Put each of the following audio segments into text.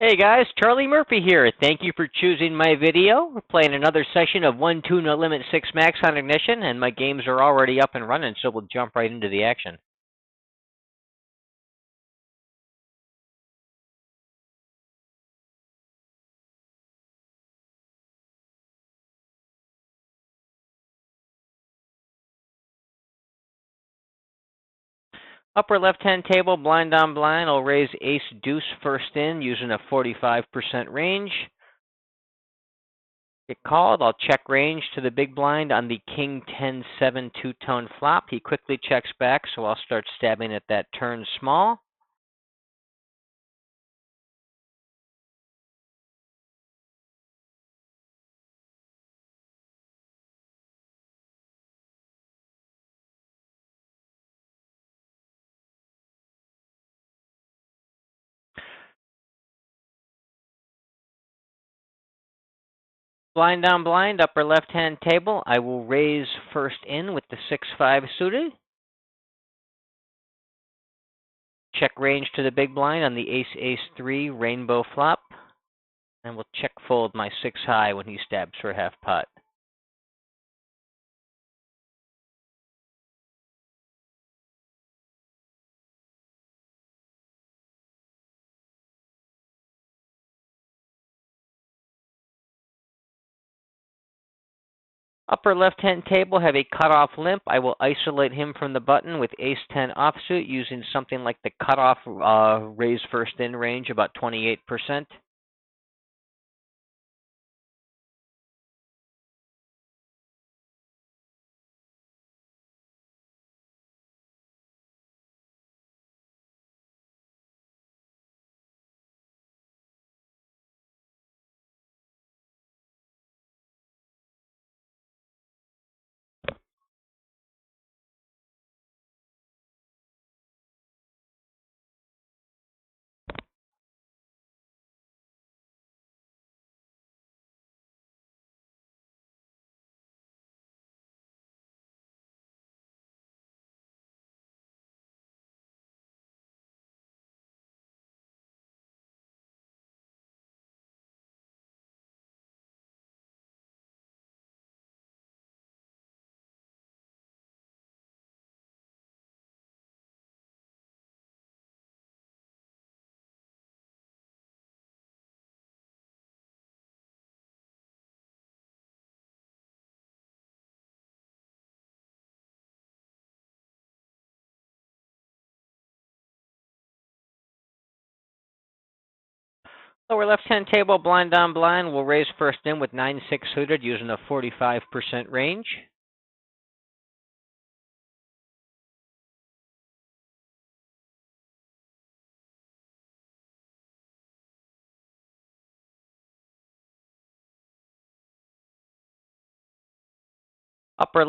Hey guys, Charlie Murphy here. Thank you for choosing my video. We're playing another session of 1 2 No Limit 6 Max on Ignition, and my games are already up and running, so we'll jump right into the action. Upper left-hand table, blind on blind. I'll raise ace deuce first in using a 45% range. Get called. I'll check range to the big blind on the king 10-7 two-tone flop. He quickly checks back, so I'll start stabbing at that turn small. Blind on blind, upper left-hand table. I will raise first in with the 6-5 suited. Check range to the big blind on the ace-ace-3 rainbow flop. And we'll check fold my 6 high when he stabs for half pot. Upper left-hand table, have a cutoff limp. I will isolate him from the button with ace-10 offsuit using something like the cutoff raise first in range, about 28%. Lower left-hand table, blind on blind. We'll raise first in with 9-6 suited using a 45% range. Upper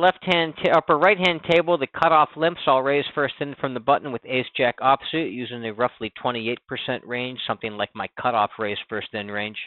right-hand table, the cutoff limps. I'll raise first in from the button with ace-jack offsuit using a roughly 28% range, something like my cutoff raise first in range.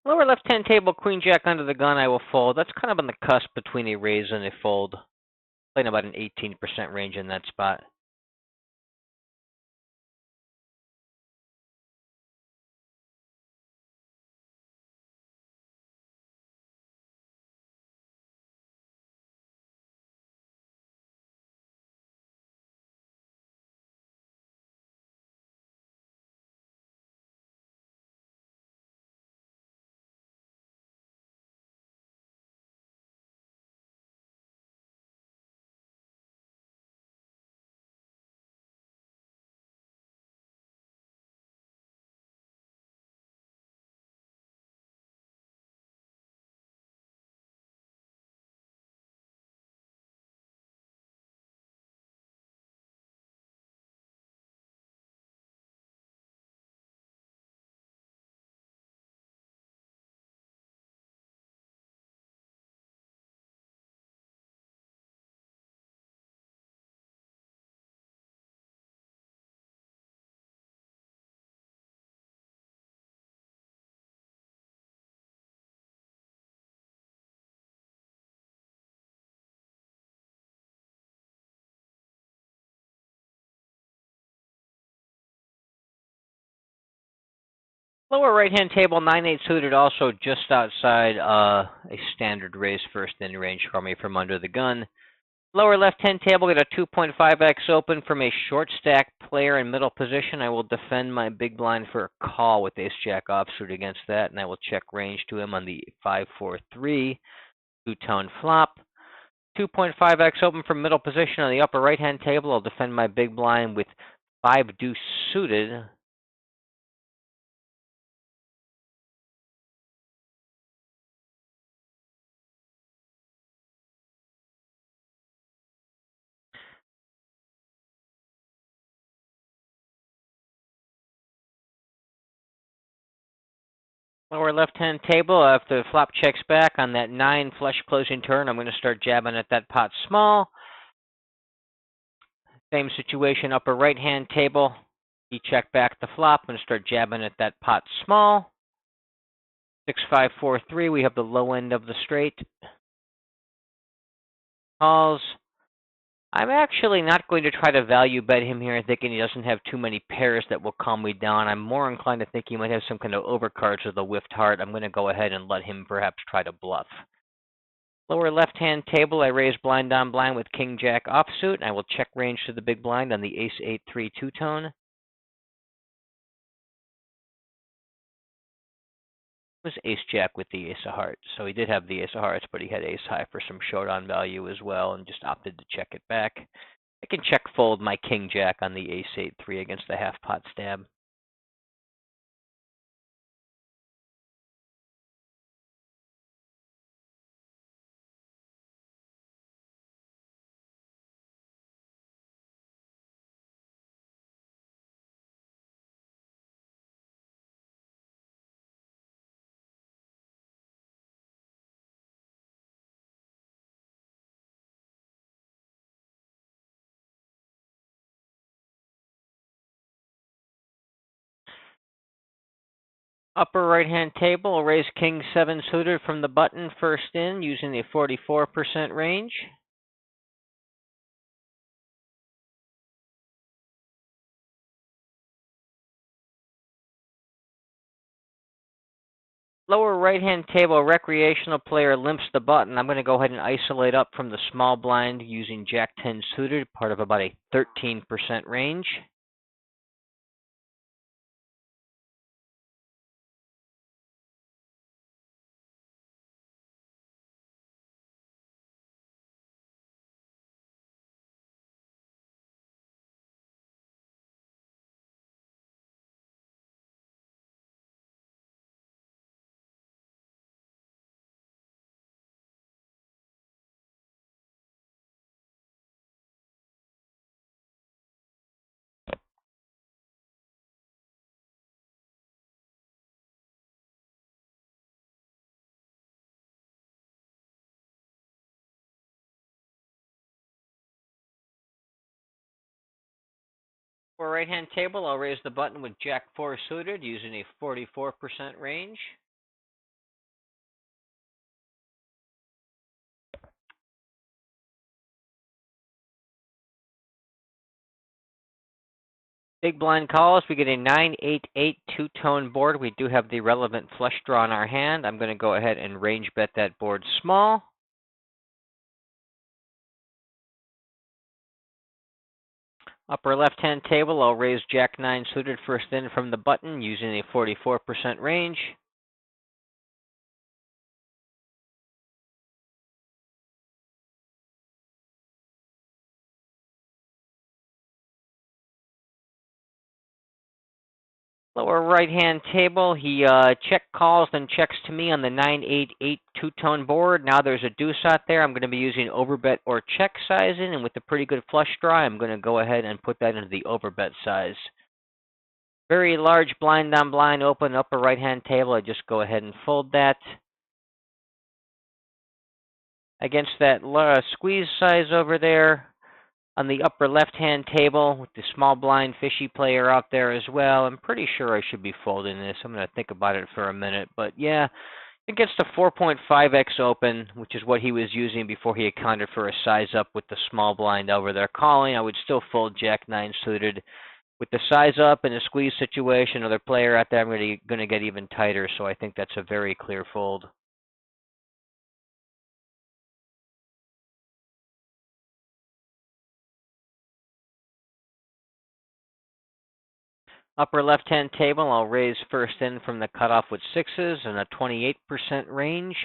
Lower left-hand table, queen-jack under the gun. I will fold. That's kind of on the cusp between a raise and a fold. Playing about an 18% range in that spot. Lower right-hand table, 9-8 suited, also just outside a standard raise first in range for me from under the gun. Lower left-hand table, get a 2.5x open from a short stack player in middle position. I will defend my big blind for a call with ace-jack offsuit against that, and I will check range to him on the 5-4-3 two-tone flop. 2.5x open from middle position on the upper right-hand table. I'll defend my big blind with 5 deuce suited. Lower left-hand table, if the flop checks back on that 9 flush closing turn, I'm going to start jabbing at that pot small. Same situation, upper right-hand table. He checked back the flop and start jabbing at that pot small. 6-5-4-3, we have the low end of the straight. Calls. I'm actually not going to try to value bet him here, thinking he doesn't have too many pairs that will calm me down. I'm more inclined to think he might have some kind of overcards with a whiffed heart. I'm going to go ahead and let him perhaps try to bluff. Lower left-hand table, I raise blind on blind with king-jack offsuit, and I will check range to the big blind on the ace-8-3 two-tone. It was ace-jack with the ace of hearts, so he did have the ace of hearts, but he had ace-high for some showdown value as well, and just opted to check it back. I can check fold my king-jack on the ace-8-3 against the half-pot stab. Upper right-hand table, I'll raise king-7 suited from the button first in using the 44% range. Lower right-hand table, recreational player limps the button. I'm going to go ahead and isolate up from the small blind using Jack-10 suited, part of about a 13% range. For right-hand table, I'll raise the button with Jack-4 suited using a 44% range. Big blind calls, we get a 9-8-8 two-tone board. We do have the relevant flush draw in our hand. I'm going to go ahead and range bet that board small. Upper left-hand table, I'll raise Jack-9 suited first in from the button using a 44% range. Lower right-hand table, he check calls, then checks to me on the 9-8-8 two-tone board. Now there's a deuce out there. I'm going to be using overbet or check sizing, and with a pretty good flush draw, I'm going to go ahead and put that into the overbet size. Very large blind on blind open upper right-hand table. I just go ahead and fold that. Against that squeeze size over there, on the upper left-hand table with the small blind fishy player out there as well. I'm pretty sure I should be folding this. I'm going to think about it for a minute. But yeah, it gets to 4.5x open, which is what he was using before he accounted for a size up with the small blind over there calling. I would still fold Jack-9 suited With the size up and a squeeze situation, another player out there, I'm going to get even tighter, so I think that's a very clear fold. Upper left-hand table, I'll raise first in from the cutoff with sixes and a 28% range.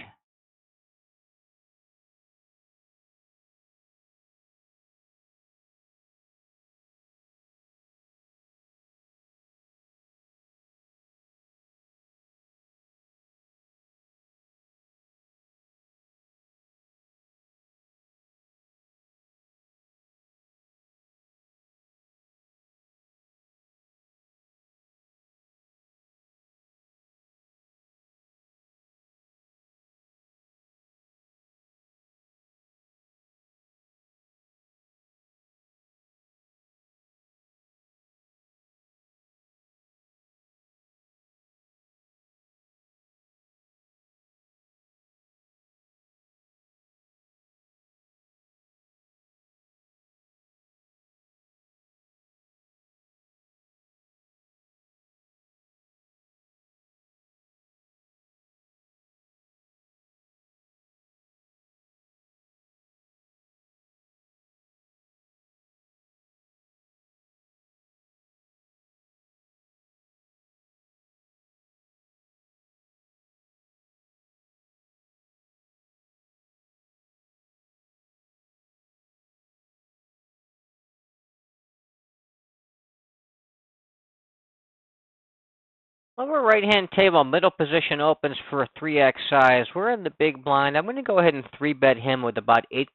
Lower right-hand table, middle position opens for a 3x size. We're in the big blind. I'm going to go ahead and 3-bet him with about 8%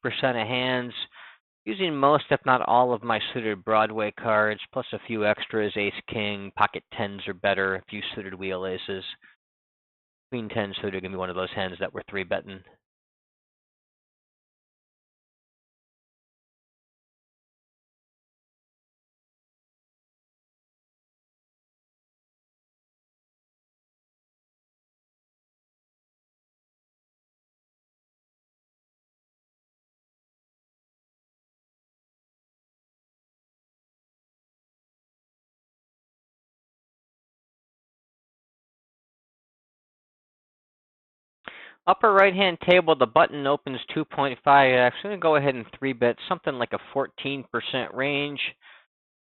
of hands, using most, if not all, of my suited Broadway cards, plus a few extras, ace-king, pocket tens are better, a few suited wheel aces. Queen 10 suited are going to be one of those hands that we're 3-betting. Upper right-hand table, the button opens 2.5x. I'm going to go ahead and 3-bet something like a 14% range,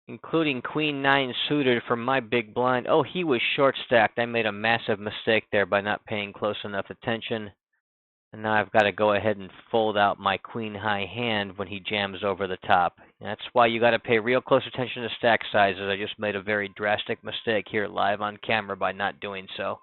including Queen 9 suited from my big blind. Oh, he was short stacked. I made a massive mistake there by not paying close enough attention. And now I've got to go ahead and fold out my Queen high hand when he jams over the top. And that's why you got to pay real close attention to stack sizes. I just made a very drastic mistake here live on camera by not doing so.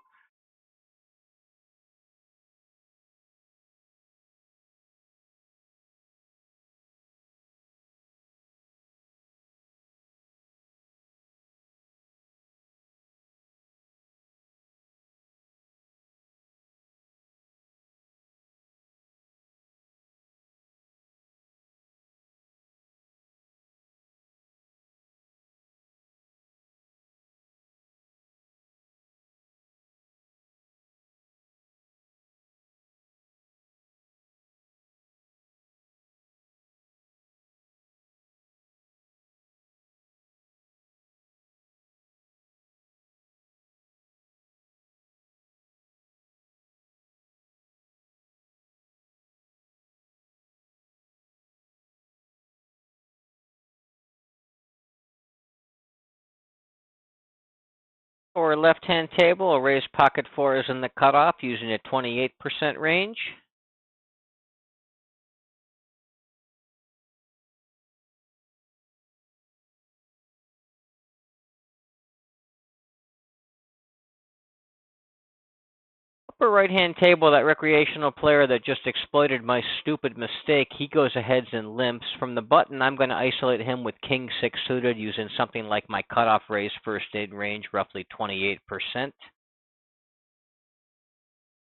For left-hand table, I'll raise pocket fours in the cutoff using a 28% range. Upper right-hand table, that recreational player that just exploited my stupid mistake, he goes ahead and limps. From the button, I'm going to isolate him with King 6 suited using something like my cutoff raise first in range, roughly 28%.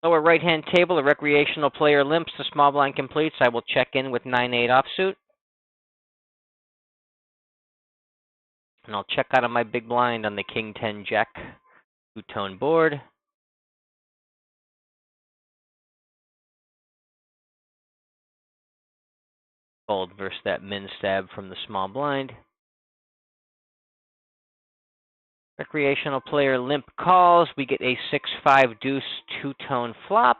Lower right-hand table, the recreational player limps, the small blind completes. I will check in with 9-8 offsuit. And I'll check out of my big blind on the King 10 Jack two-tone board. Fold versus that min stab from the small blind. Recreational player limp calls. We get a 6-5 deuce two-tone flop.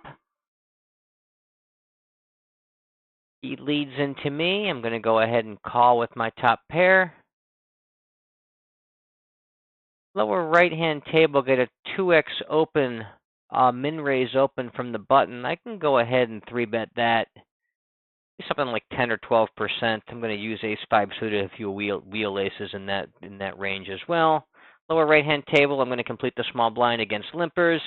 He leads into me. I'm going to go ahead and call with my top pair. Lower right-hand table, get a 2x open, min raise open from the button. I can go ahead and 3-bet that. Something like 10 or 12%. I'm going to use ace-5 suited, a few wheel aces in that range as well. Lower right-hand table, I'm going to complete the small blind against limpers.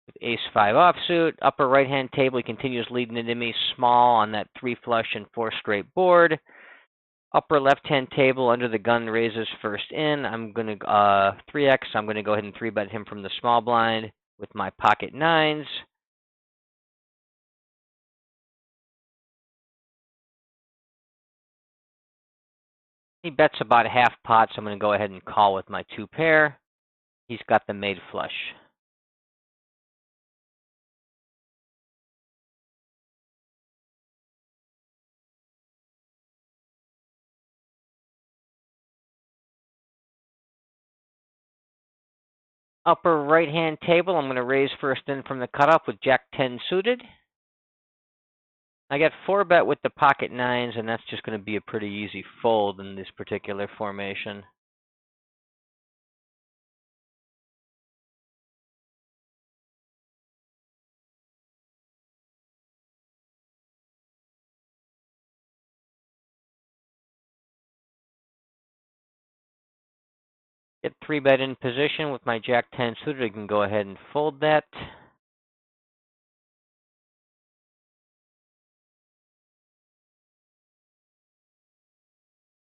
With ace-5 offsuit. Upper right-hand table, he continues leading into me small on that 3 flush and 4 straight board. Upper left-hand table, under the gun, raises first in. I'm going to 3x. I'm going to go ahead and 3-bet him from the small blind with my pocket nines. He bets about half pot, so I'm going to go ahead and call with my 2 pair. He's got the made flush. Upper right-hand table, I'm going to raise first in from the cutoff with Jack-10 suited. I got 4-bet with the pocket nines, and that's just going to be a pretty easy fold in this particular formation. Get 3-bet in position with my Jack-10 suited. I can go ahead and fold that.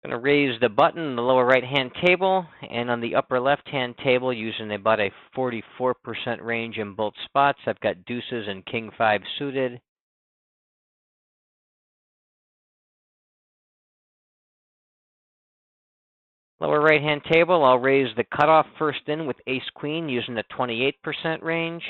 I'm going to raise the button in the lower right-hand table, and on the upper left-hand table, using about a 44% range in both spots, I've got deuces and king-5 suited. Lower right-hand table, I'll raise the cutoff first in with ace-queen using the 28% range.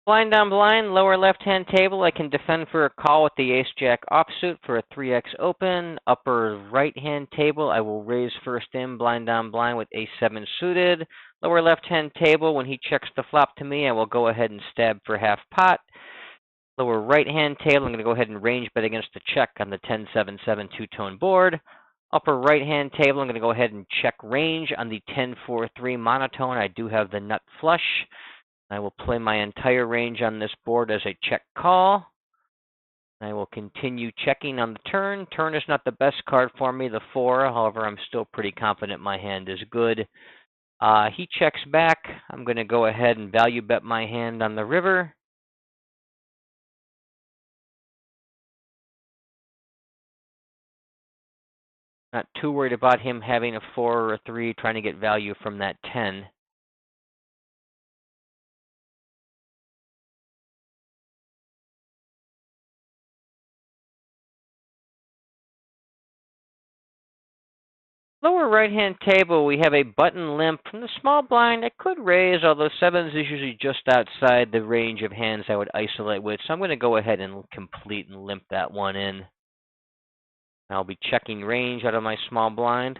Blind on blind, lower left-hand table, I can defend for a call with the ace-jack offsuit for a 3x open. Upper right-hand table, I will raise first in, blind on blind with ace-7 suited. Lower left-hand table, when he checks the flop to me, I will go ahead and stab for half pot. Lower right-hand table, I'm going to go ahead and range bet against the check on the 10-7-7 two-tone board. Upper right-hand table, I'm going to go ahead and check range on the 10-4-3 monotone. I do have the nut flush. I will play my entire range on this board as a check call. I will continue checking on the turn. Turn is not the best card for me, the 4. However, I'm still pretty confident my hand is good. He checks back. I'm going to go ahead and value bet my hand on the river. Not too worried about him having a 4 or a 3, trying to get value from that 10. Lower right-hand table, we have a button limp from the small blind. I could raise, although 7s is usually just outside the range of hands I would isolate with. So I'm going to go ahead and complete and limp that one in. I'll be checking range out of my small blind.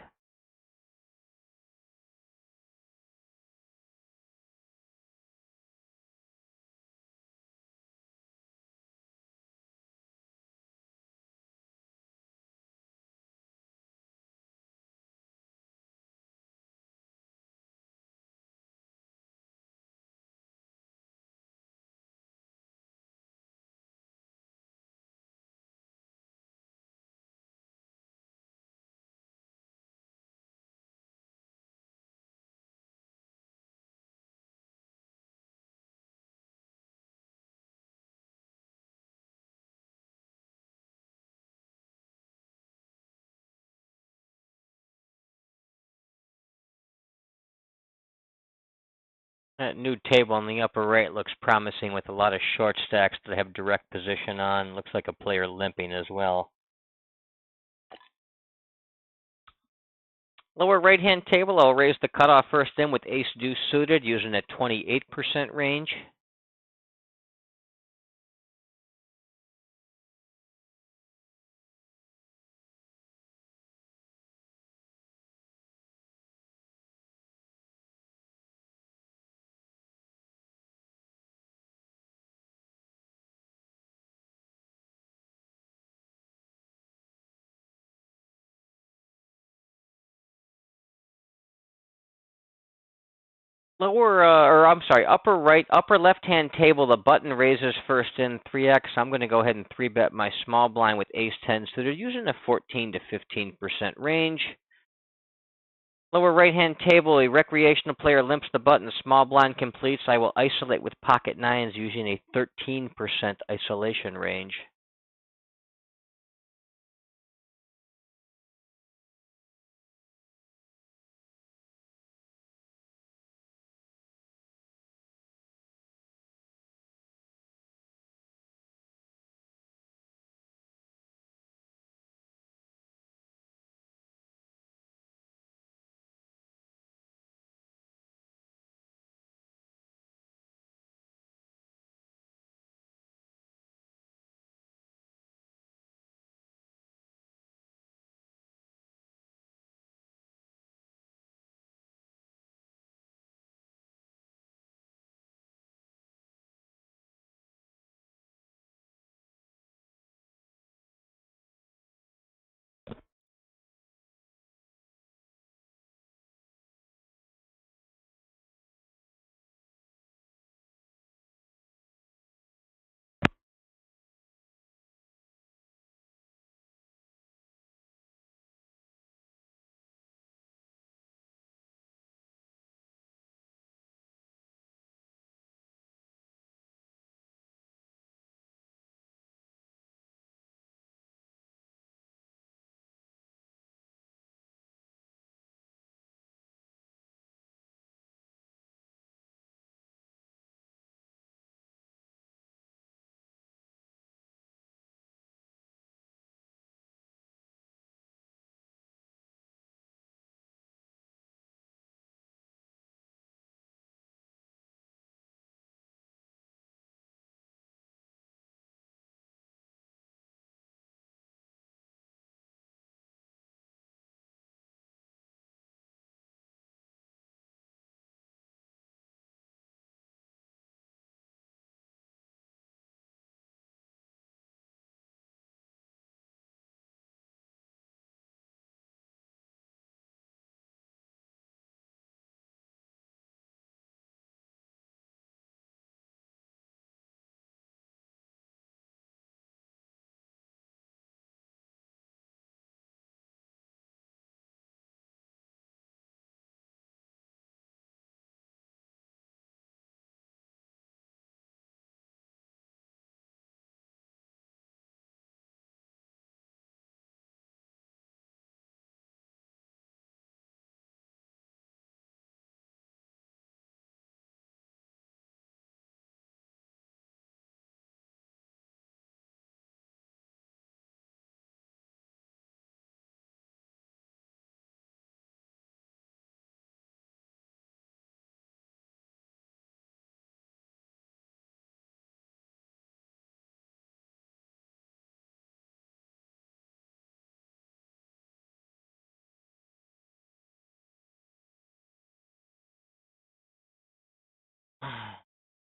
That new table on the upper right looks promising with a lot of short stacks that have direct position on. Looks like a player limping as well. Lower right-hand table, I'll raise the cutoff first in with ace-deuce suited using a 28% range. Upper left-hand table, the button raises first in 3x. I'm going to go ahead and 3-bet my small blind with ace-10 suited using a 14 to 15% range. Lower right-hand table, a recreational player limps the button, small blind completes. I will isolate with pocket nines using a 13% isolation range.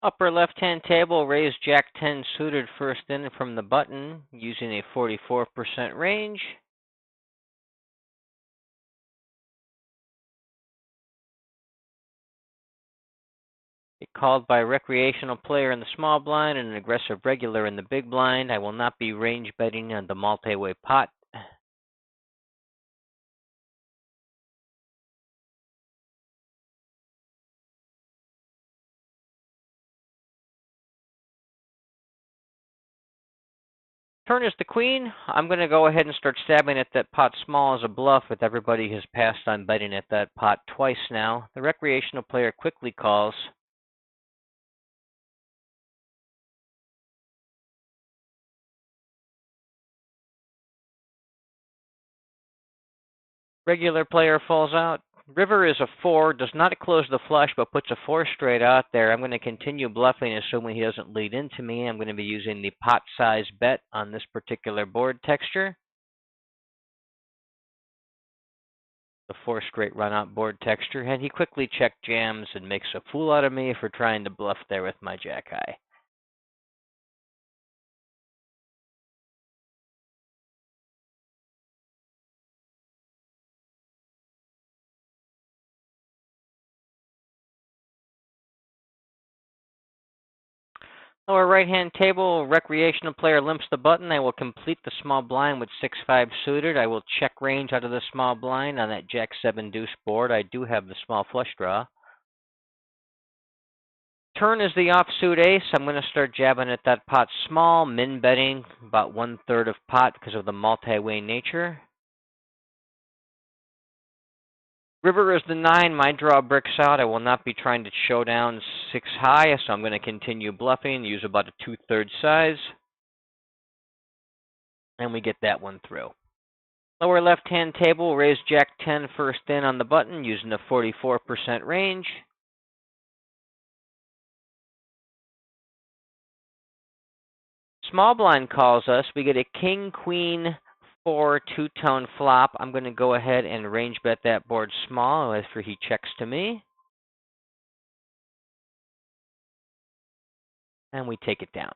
Upper left-hand table, raise Jack-10 suited first in from the button using a 44% range. Called by a recreational player in the small blind and an aggressive regular in the big blind. I will not be range betting on the multi-way pot. Turn is the queen. I'm going to go ahead and start stabbing at that pot small as a bluff, with everybody has passed on betting at that pot twice now. The recreational player quickly calls. Regular player falls out. River is a 4, does not close the flush, but puts a 4 straight out there. I'm going to continue bluffing, assuming he doesn't lead into me. I'm going to be using the pot size bet on this particular board texture. The 4 straight run out board texture, and he quickly check jams and makes a fool out of me for trying to bluff there with my jack high. Lower right-hand table, recreational player limps the button. I will complete the small blind with 6-5 suited. I will check range out of the small blind on that jack-7 deuce board. I do have the small flush draw. Turn is the offsuit ace. I'm going to start jabbing at that pot small, min betting about 1/3 of pot because of the multi-way nature. River is the 9. My draw bricks out. I will not be trying to show down 6 high, so I'm going to continue bluffing, use about a 2/3 size. And we get that one through. Lower left-hand table, raise jack 10 first in on the button using a 44% range. Small blind calls us. We get a king, queen, 4 two-tone flop. I'm going to go ahead and range bet that board small after he checks to me. And we take it down.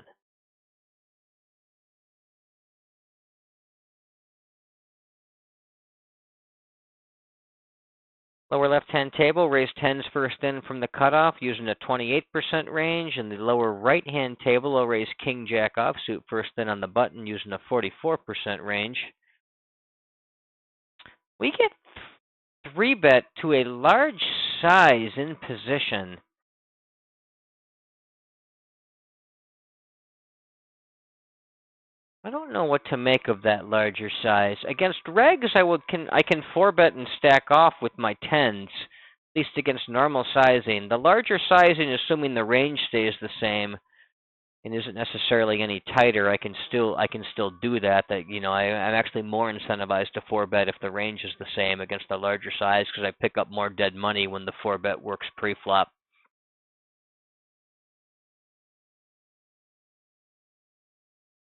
Lower left-hand table, raise 10s first in from the cutoff using a 28% range. In the lower right-hand table, I'll raise king, jack offsuit first in on the button using a 44% range. We get 3-bet to a large size in position. I don't know what to make of that larger size. Against regs, I can 4-bet and stack off with my 10s, at least against normal sizing. The larger sizing, assuming the range stays the same and isn't necessarily any tighter, I can still do that. I'm actually more incentivized to 4-bet if the range is the same against the larger size because I pick up more dead money when the 4-bet works pre-flop.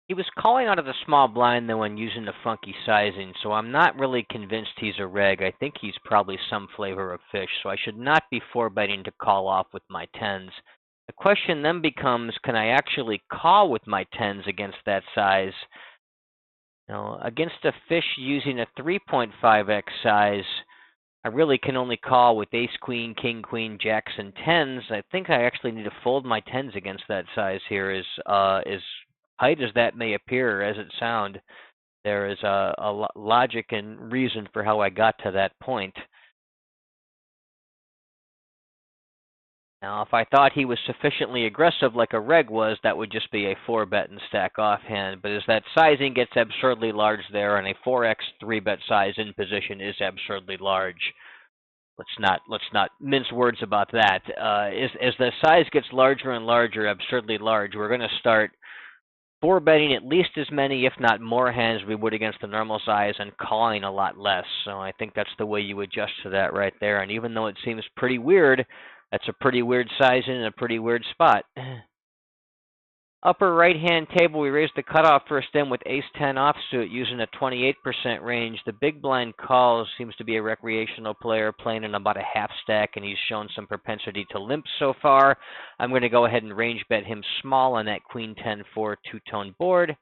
He was calling out of the small blind, though, when using the funky sizing, so I'm not really convinced he's a reg. I think he's probably some flavor of fish, so I should not be 4-betting to call off with my 10s. The question then becomes, can I actually call with my 10s against that size? Now, against a fish using a 3.5x size, I really can only call with ace, queen, king, queen, jacks, and 10s. I think I actually need to fold my 10s against that size here, as tight as that may appear, as it sound. There is a logic and reason for how I got to that point. Now, if I thought he was sufficiently aggressive like a reg was, that would just be a 4-bet and stack off hand. But as that sizing gets absurdly large there, and a 4x 3-bet size in position is absurdly large. Let's not mince words about that. As the size gets larger and larger, absurdly large, we're going to start 4-betting at least as many, if not more hands we would against the normal size, and calling a lot less. So I think that's the way you adjust to that right there. And even though it seems pretty weird, that's a pretty weird size in a pretty weird spot. Upper right-hand table, we raise the cutoff first in with ace-10 offsuit using a 28% range. The big blind calls seems to be a recreational player playing in about a half stack, and he's shown some propensity to limp so far. I'm going to go ahead and range bet him small on that queen-10-4 two-tone board.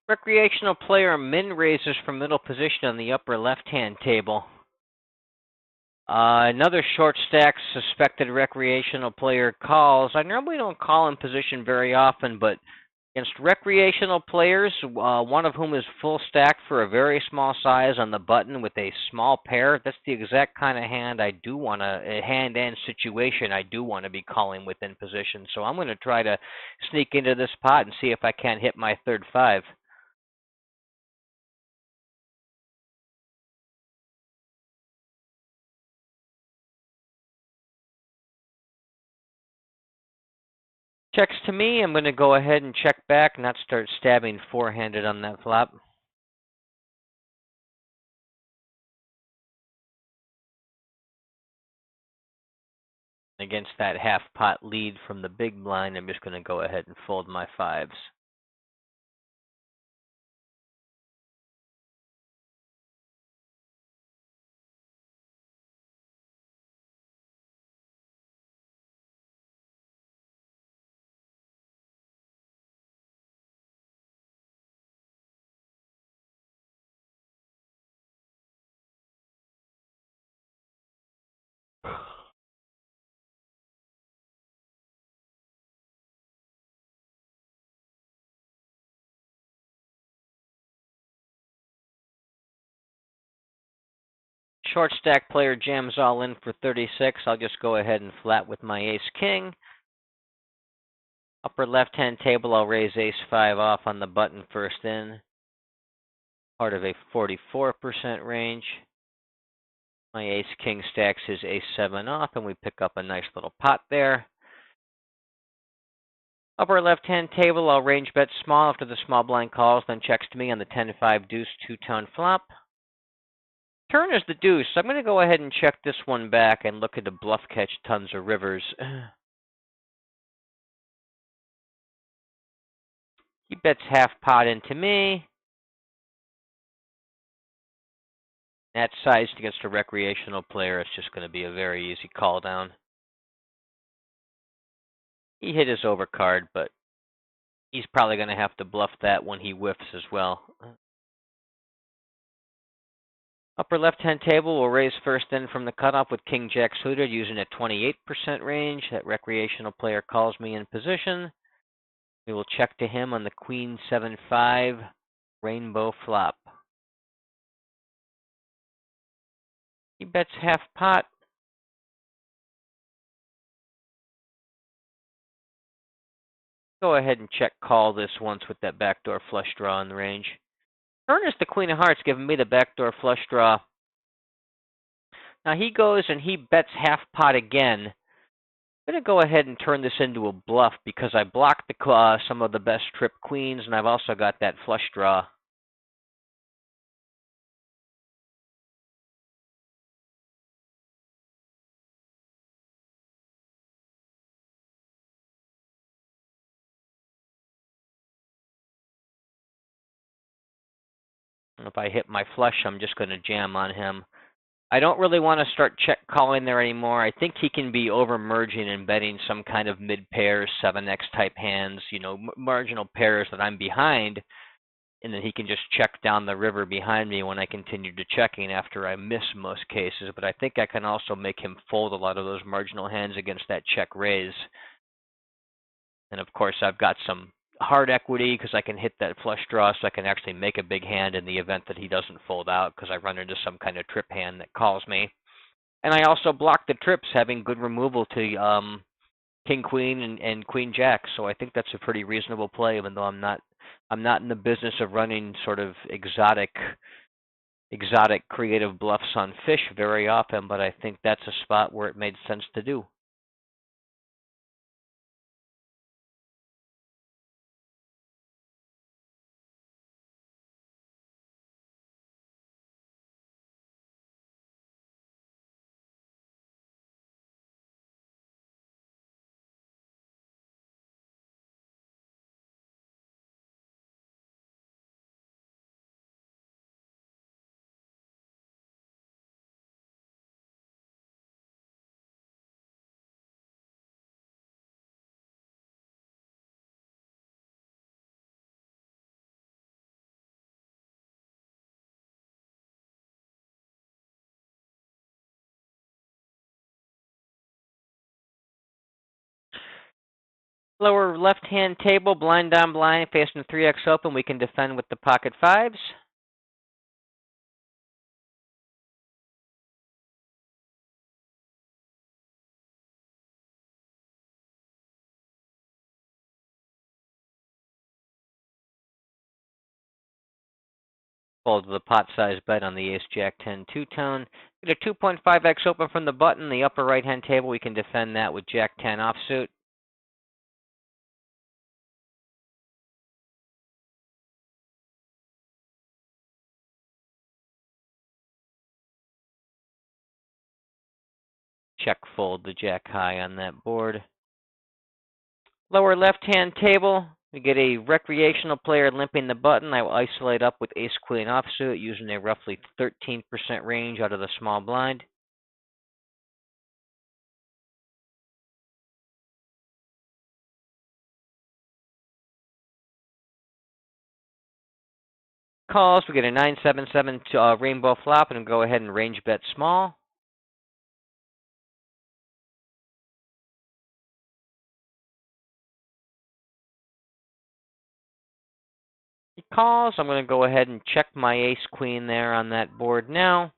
Recreational player min raises from middle position on the upper left-hand table. Another short stack suspected recreational player calls. I normally don't call in position very often, but against recreational players, one of whom is full stack for a very small size on the button with a small pair, that's the exact kind of hand I do want to, a hand and situation I do want to be calling within position. So I'm going to try to sneak into this pot and see if I can't hit my third five. Checks to me. I'm going to go ahead and check back, not start stabbing four-handed on that flop. Against that half pot lead from the big blind, I'm just going to go ahead and fold my fives. Short stack player jams all in for 36. I'll just go ahead and flat with my ace-king. Upper left-hand table, I'll raise ace-5 off on the button first in. Part of a 44% range. My ace-king stacks his ace-7 off, and we pick up a nice little pot there. Upper left-hand table, I'll range bet small after the small blind calls, then checks to me on the 10-5 deuce two-tone flop. Turn is the deuce. I'm going to go ahead and check this one back and look at the bluff catch tons of rivers. He bets half pot into me. That sized against a recreational player, it's just going to be a very easy call down. He hit his overcard, but he's probably going to have to bluff that when he whiffs as well. Upper left-hand table will raise first in from the cutoff with King-Jack suited using a 28% range. That recreational player calls me in position. We will check to him on the Queen 7-5 rainbow flop. He bets half pot. Go ahead and check call this once with that backdoor flush draw in the range. Turn is the Queen of Hearts, giving me the backdoor flush draw. Now he goes and he bets half pot again. I'm going to go ahead and turn this into a bluff because I blocked the some of the best trip queens, and I've also got that flush draw. And if I hit my flush, I'm just going to jam on him. I don't really want to start check calling there anymore. I think he can be over merging and betting some kind of mid pairs, 7x type hands, you know, marginal pairs that I'm behind, and then he can just check down the river behind me when I continue to checking after I miss most cases. But I think I can also make him fold a lot of those marginal hands against that check raise. And of course, I've got some hard equity because I can hit that flush draw, so I can actually make a big hand in the event that he doesn't fold out because I run into some kind of trip hand that calls me. And I also block the trips, having good removal to King Queen and Queen Jack. So I think that's a pretty reasonable play, even though I'm not in the business of running sort of exotic creative bluffs on fish very often, but I think that's a spot where it made sense to do. Lower left-hand table, blind down blind, facing 3x open. We can defend with the pocket fives. Fold the pot size bet on the Ace-Jack-10 two-tone. Get a 2.5x open from the button. The upper right-hand table, we can defend that with Jack-10 offsuit. Check fold the Jack high on that board. Lower left-hand table, we get a recreational player limping the button. I will isolate up with Ace-Queen offsuit using a roughly 13% range out of the small blind. Calls, we get a 977 rainbow flop, and go ahead and range bet small. He calls, I'm going to go ahead and check my Ace-Queen there on that board now.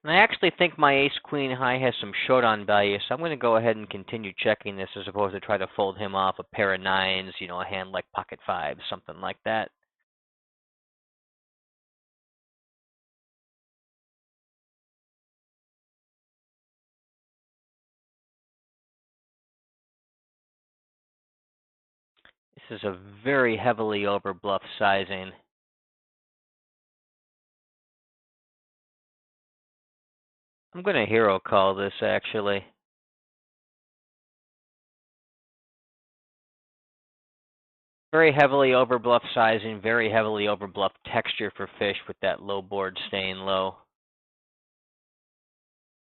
And I actually think my Ace-Queen high has some showdown value, so I'm going to go ahead and continue checking this as opposed to try to fold him off a pair of nines, you know, a hand like pocket fives, something like that. This is a very heavily overbluff sizing. I'm going to hero call this, actually. Very heavily overbluff sizing, very heavily overbluff texture for fish with that low board staying low.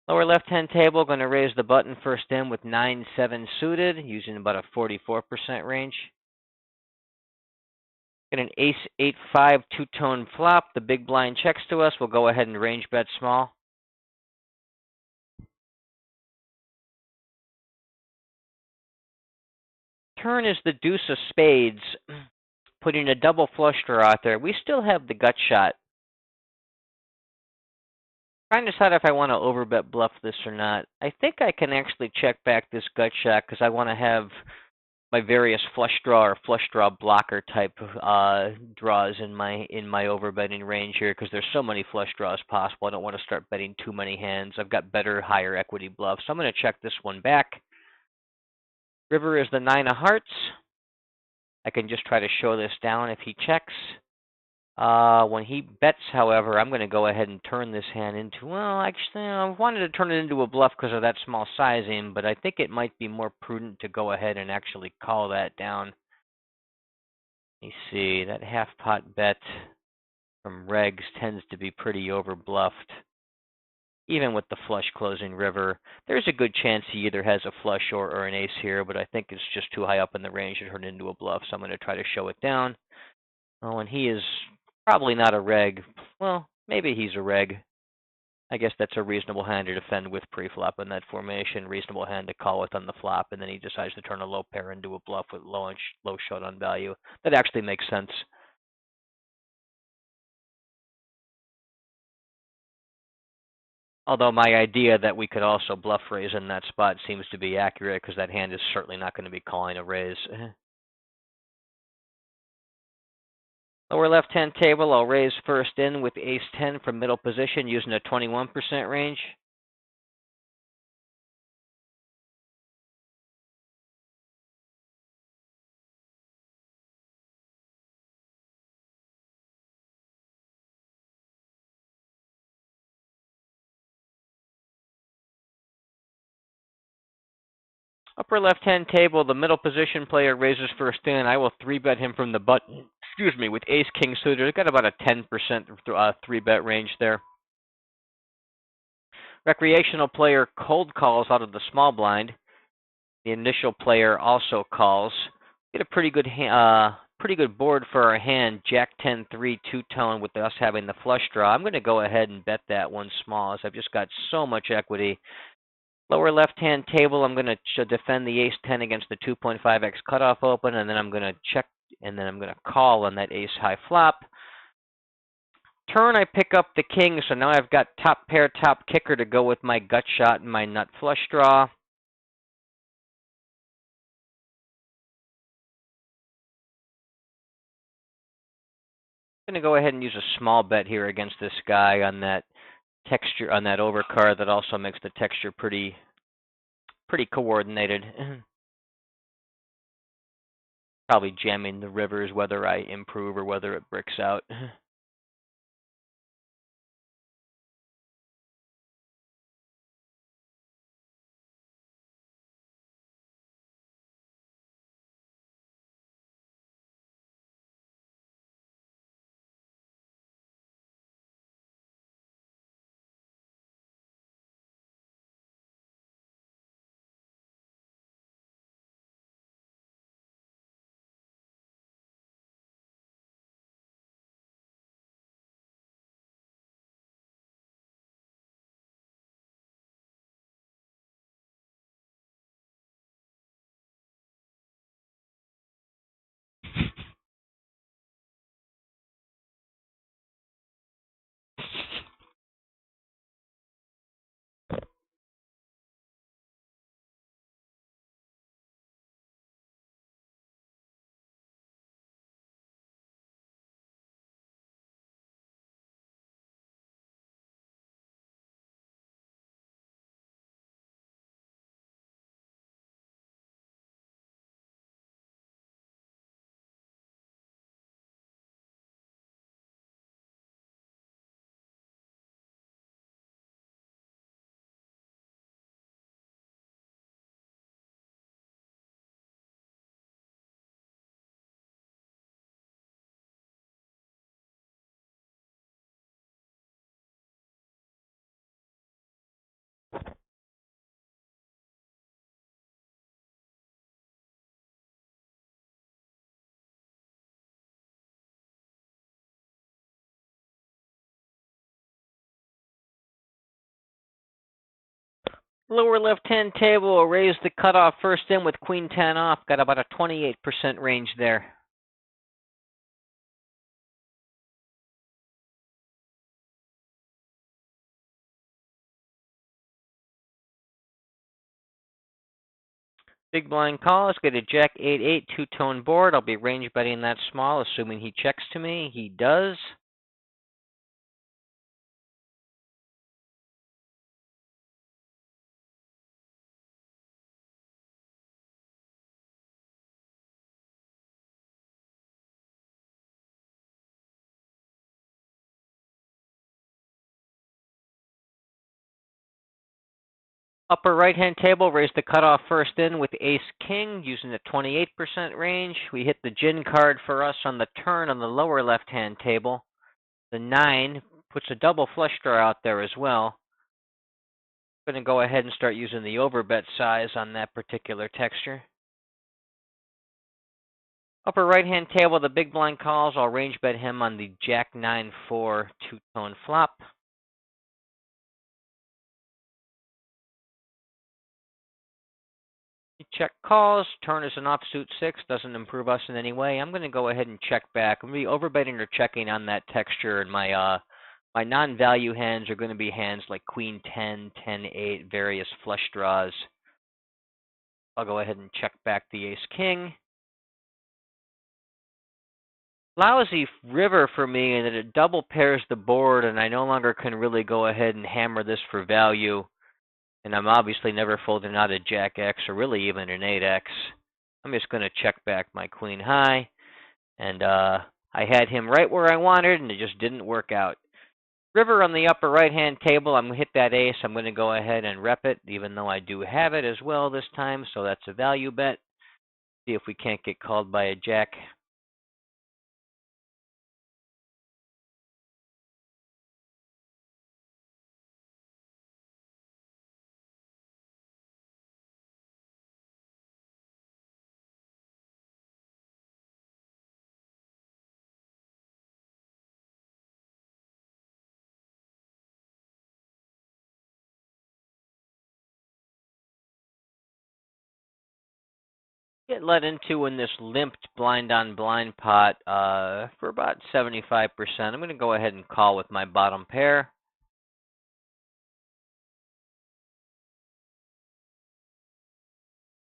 Lower left-hand table, going to raise the button first in with 9-7 suited, using about a 44% range. Get an Ace-8-5 two-tone flop. The big blind checks to us. We'll go ahead and range bet small. Turn is the deuce of spades, putting a double flush draw out there. We still have the gut shot. Trying to decide if I want to overbet bluff this or not. I think I can actually check back this gut shot because I want to have my various flush draw or flush draw blocker type draws in my overbetting range here because there's so many flush draws possible. I don't want to start betting too many hands. I've got better, higher equity bluffs. So I'm going to check this one back. River is the 9 of hearts. I can just try to show this down if he checks. When he bets, however, I'm going to go ahead and turn this hand into, well, actually, I wanted to turn it into a bluff because of that small sizing, but I think it might be more prudent to go ahead and actually call that down. You see, that half pot bet from regs tends to be pretty overbluffed. Even with the flush closing river, there's a good chance he either has a flush or an ace here, but I think it's just too high up in the range to turn it into a bluff, so I'm going to try to show it down. Oh, and he is probably not a reg. Well, maybe he's a reg. I guess that's a reasonable hand to defend with pre-flop in that formation. Reasonable hand to call with on the flop, and then he decides to turn a low pair into a bluff with low showdown value. That actually makes sense. Although my idea that we could also bluff raise in that spot seems to be accurate because that hand is certainly not going to be calling a raise. Lower left-hand table, I'll raise first in with Ace-10 from middle position using a 21% range. Upper left-hand table, the middle position player raises first in. I will 3-bet him from the button, with Ace-King suited. I've got about a 10% 3-bet range there. Recreational player cold calls out of the small blind. The initial player also calls. Get a pretty good board for our hand, Jack-10-3 two-tone with us having the flush draw. I'm going to go ahead and bet that one small as I've just got so much equity. Lower left-hand table, I'm going to defend the ace-10 against the 2.5x cutoff open, and then I'm going to check, and then I'm going to call on that ace-high flop. Turn, I pick up the king, so now I've got top pair, top kicker to go with my gut shot and my nut flush draw. I'm going to go ahead and use a small bet here against this guy on that texture, on that overcard that also makes the texture pretty coordinated. Probably jamming the rivers, whether I improve or whether it bricks out. Lower left-hand table, will raise the cutoff first in with queen 10 off. Got about a 28% range there. Big blind calls, get a jack 8-8 two-tone board. I'll be range betting that small, assuming he checks to me. He does. Upper right-hand table, raise the cutoff first in with ace-king, using the 28% range. We hit the gin card for us on the turn on the lower left-hand table. The 9 puts a double flush draw out there as well. I'm going to go ahead and start using the overbet size on that particular texture. Upper right-hand table, the big blind calls. I'll range bet him on the jack 9-4 two-tone flop. Check calls. Turn is an offsuit 6. Doesn't improve us in any way. I'm going to go ahead and check back. I'm going to be overbetting or checking on that texture, and my non-value hands are going to be hands like queen 10, 10-8, various flush draws. I'll go ahead and check back the ace-king. Lousy river for me, and that it double pairs the board, and I no longer can really go ahead and hammer this for value. And I'm obviously never folding out a jack X or really even an 8X. I'm just going to check back my queen high. And I had him right where I wanted, and it just didn't work out. River on the upper right-hand table, I'm going to hit that ace. I'm going to go ahead and rep it, even though I do have it as well this time. So that's a value bet. See if we can't get called by a jack. Get let into in this limped blind on blind pot for about 75%. I'm going to go ahead and call with my bottom pair.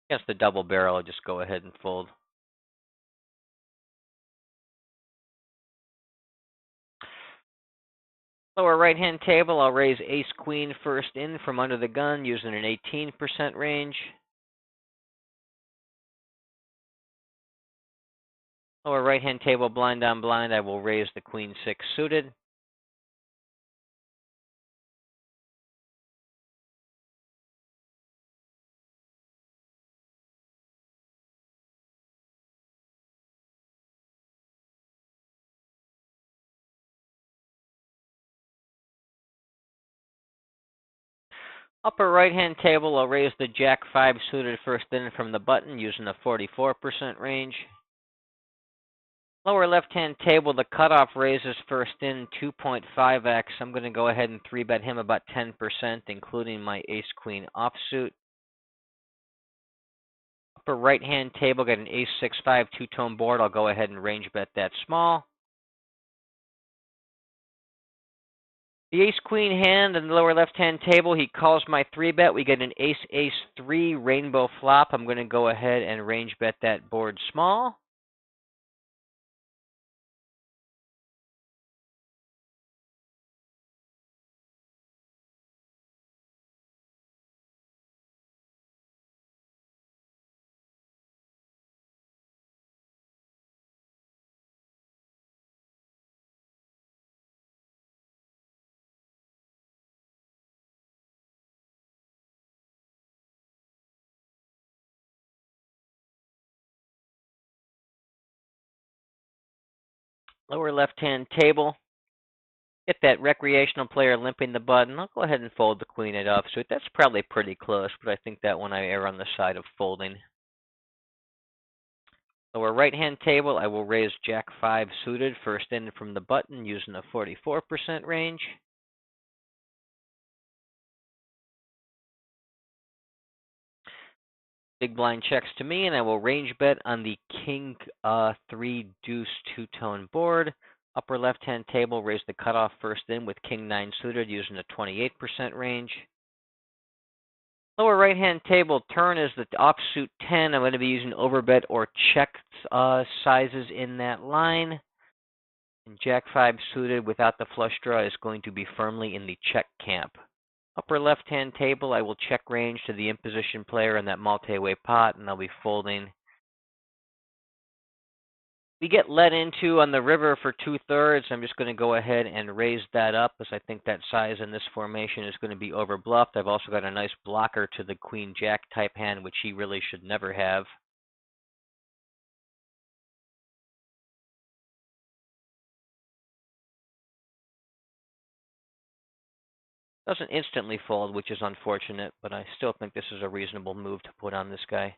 Against the double barrel, I'll just go ahead and fold. Lower right-hand table, I'll raise ace-queen first in from under the gun using an 18% range. Lower right-hand table, blind on blind, I will raise the queen-6 suited. Upper right-hand table, I'll raise the jack-5 suited first in from the button using a 44% range. Lower left-hand table, the cutoff raises first in 2.5x. I'm going to go ahead and 3-bet him about 10%, including my ace-queen offsuit. Upper right-hand table, got an ace-6-5 two-tone board. I'll go ahead and range bet that small. The ace-queen hand in the lower left-hand table, he calls my 3-bet. We get an ace-ace-3 rainbow flop. I'm going to go ahead and range bet that board small. Lower left-hand table. Get that recreational player limping the button. I'll go ahead and fold the queen at offsuit. That's probably pretty close, but I think that one I err on the side of folding. Lower right-hand table, I will raise jack-5 suited first in from the button using a 44% range. Big blind checks to me, and I will range bet on the king 3 deuce two-tone board. Upper left-hand table, raise the cutoff first in with king 9 suited using a 28% range. Lower right-hand table, turn is the offsuit 10. I'm going to be using overbet or check sizes in that line. And jack-5 suited without the flush draw is going to be firmly in the check camp. Upper left-hand table, I will check range to the imposition player in that multi-way pot, and I'll be folding. We get let into on the river for 2/3. I'm just going to go ahead and raise that up, as I think that size in this formation is going to be overbluffed. I've also got a nice blocker to the queen-jack type hand, which he really should never have. Doesn't instantly fold, which is unfortunate, but I still think this is a reasonable move to put on this guy.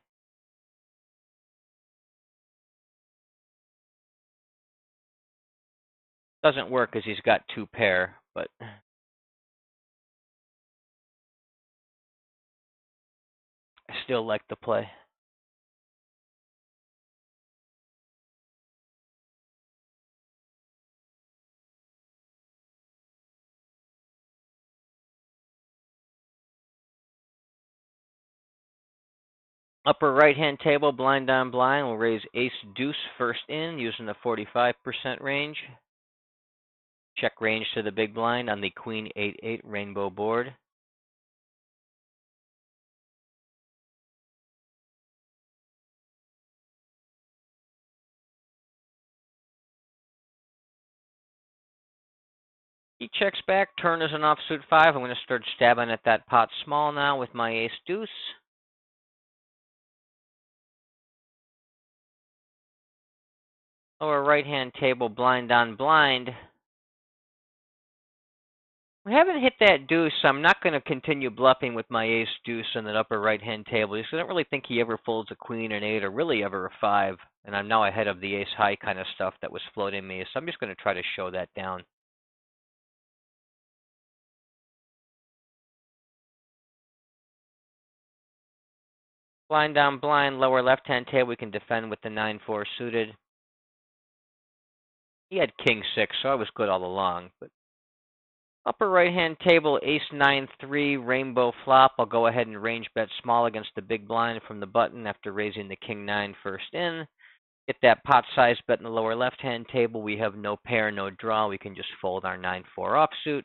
Doesn't work because he's got 2 pair, but I still like the play. Upper right-hand table, blind on blind, will raise ace-deuce first in using the 45% range. Check range to the big blind on the queen 8-8 rainbow board. He checks back, turn is an offsuit 5. I'm going to start stabbing at that pot small now with my ace-deuce. Lower right-hand table, blind on blind. We haven't hit that deuce, so I'm not going to continue bluffing with my ace-deuce on that upper right-hand table. Because I don't really think he ever folds a queen, an 8, or really ever a 5. And I'm now ahead of the ace-high kind of stuff that was floating me, so I'm just going to try to show that down. Blind down blind, lower left-hand table, we can defend with the 9-4 suited. He had king 6, so I was good all along. But upper right-hand table, ace 9-3, rainbow flop. I'll go ahead and range bet small against the big blind from the button after raising the king 9 first in. Get that pot size bet in the lower left-hand table. We have no pair, no draw. We can just fold our 9-4 offsuit.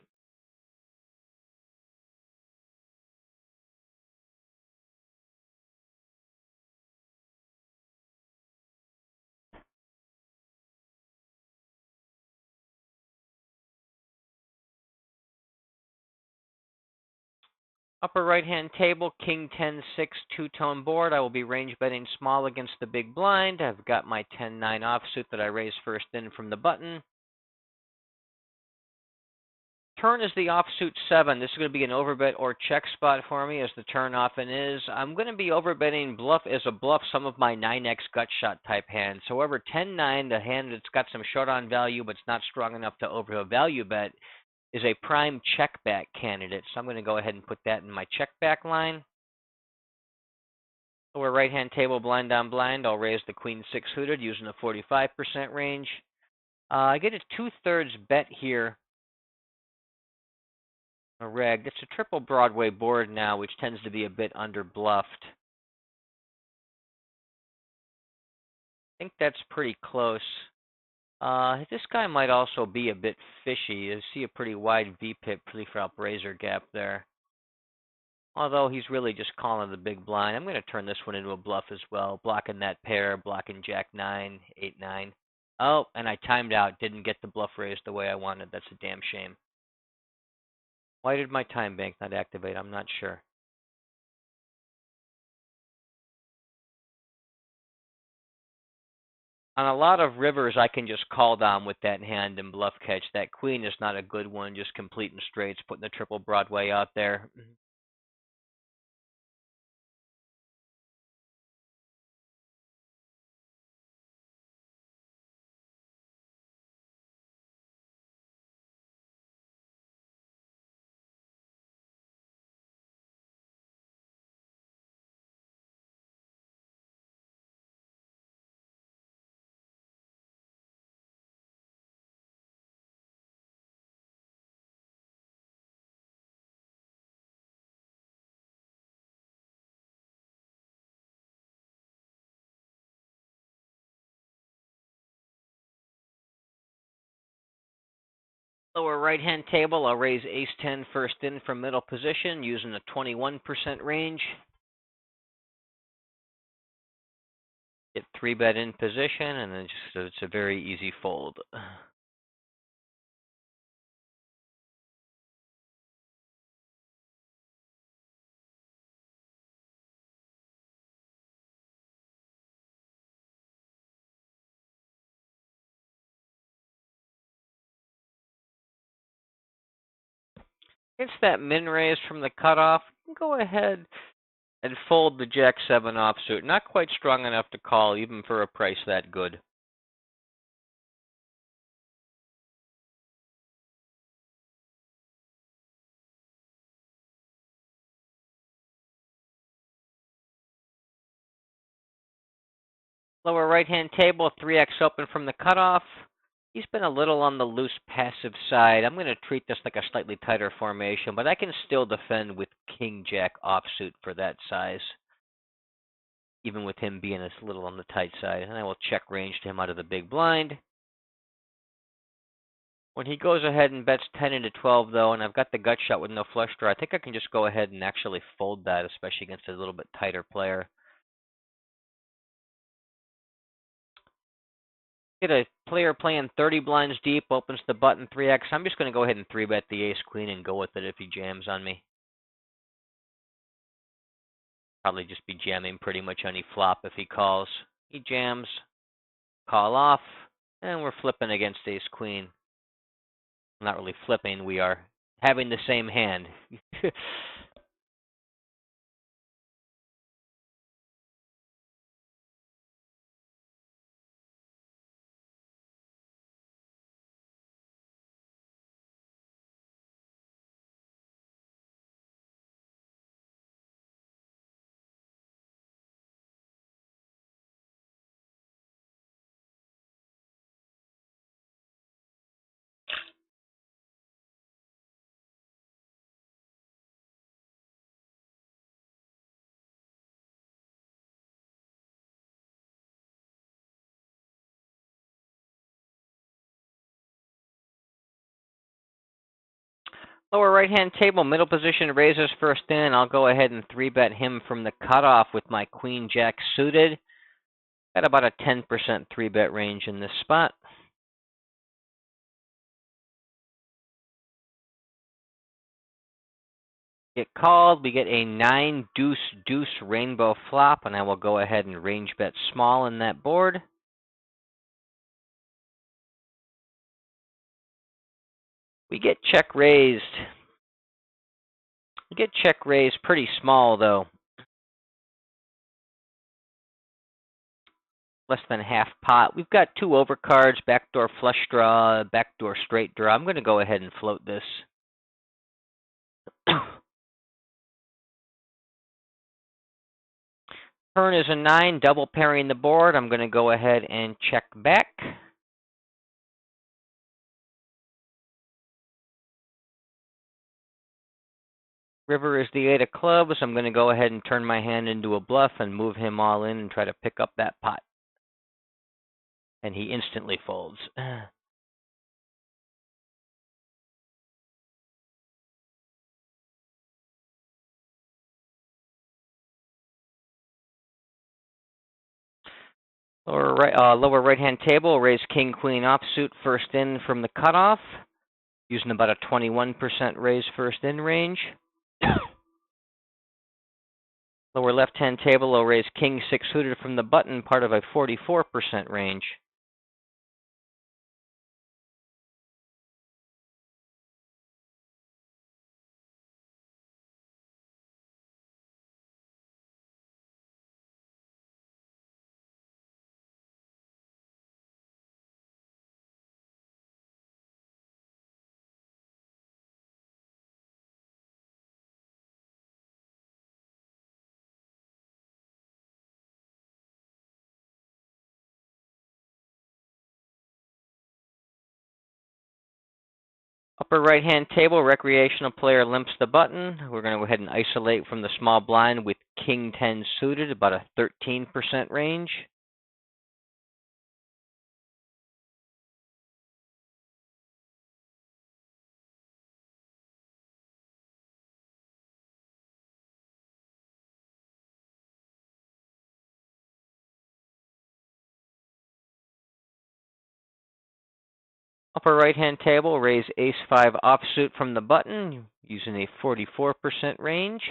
Upper right-hand table, king 10-6, two-tone board. I will be range betting small against the big blind. I've got my 10-9 offsuit that I raised first in from the button. Turn is the offsuit 7. This is going to be an overbet or check spot for me, as the turn often is. I'm going to be overbetting bluff as a bluff some of my 9x gut shot type hands. However, 10-9, the hand that's got some short-on value but it's not strong enough to over a value bet, is a prime check back candidate. So I'm going to go ahead and put that in my check back line. Lower right-hand table, blind on blind. I'll raise the queen 6 suited using a 45% range. I get a 2/3 bet here. A reg. It's a triple Broadway board now, which tends to be a bit under bluffed. I think that's pretty close. This guy might also be a bit fishy. You see a pretty wide V-pip pre-flop razor gap there. Although he's really just calling the big blind. I'm going to turn this one into a bluff as well, blocking that pair, blocking Jack 9, 8, 9. Oh, and I timed out, didn't get the bluff raised the way I wanted. That's a damn shame. Why did my time bank not activate? I'm not sure. On a lot of rivers, I can just call down with that hand and bluff catch. That queen is not a good one, just completing straights, putting the triple Broadway out there. Lower right-hand table, I'll raise ace-10 first in from middle position using a 21% range. Get 3-bet in position, and then it's a very easy fold. Against that min raise from the cutoff, go ahead and fold the Jack 7 offsuit. Not quite strong enough to call, even for a price that good. Lower right-hand table, 3x open from the cutoff. He's been a little on the loose passive side. I'm going to treat this like a slightly tighter formation, but I can still defend with King-Jack offsuit for that size, even with him being a little on the tight side. And I will check range to him out of the big blind. When he goes ahead and bets 10 into 12, though, and I've got the gut shot with no flush draw, I think I can just go ahead and actually fold that, especially against a little bit tighter player. Get a player playing 30 blinds deep, opens the button 3x. I'm just going to go ahead and 3-bet the ace-queen and go with it if he jams on me. Probably just be jamming pretty much any flop if he calls. He jams, call off, and we're flipping against ace-queen. Not really flipping, we are having the same hand. Lower right-hand table, middle position, raises first in. I'll go ahead and 3-bet him from the cutoff with my Queen Jack suited. Got about a 10% 3-bet range in this spot. Get called, we get a 9 deuce deuce rainbow flop, and I will go ahead and range bet small in that board. We get check raised. We get check raised pretty small though. Less than half pot. We've got 2 overcards, backdoor flush draw, backdoor straight draw. I'm going to go ahead and float this. Turn is a 9, double pairing the board. I'm going to go ahead and check back. River is the 8 of clubs. I'm going to go ahead and turn my hand into a bluff and move him all in and try to pick up that pot. And he instantly folds. Lower right-hand table, raise king, queen offsuit first in from the cutoff, using about a 21% raise first in range. Lower left-hand table, I'll raise king 6 suited from the button, part of a 44% range. Upper right-hand table, recreational player limps the button. We're going to go ahead and isolate from the small blind with king 10 suited, about a 13% range. Upper right-hand table, raise ace 5 offsuit from the button, using a 44% range.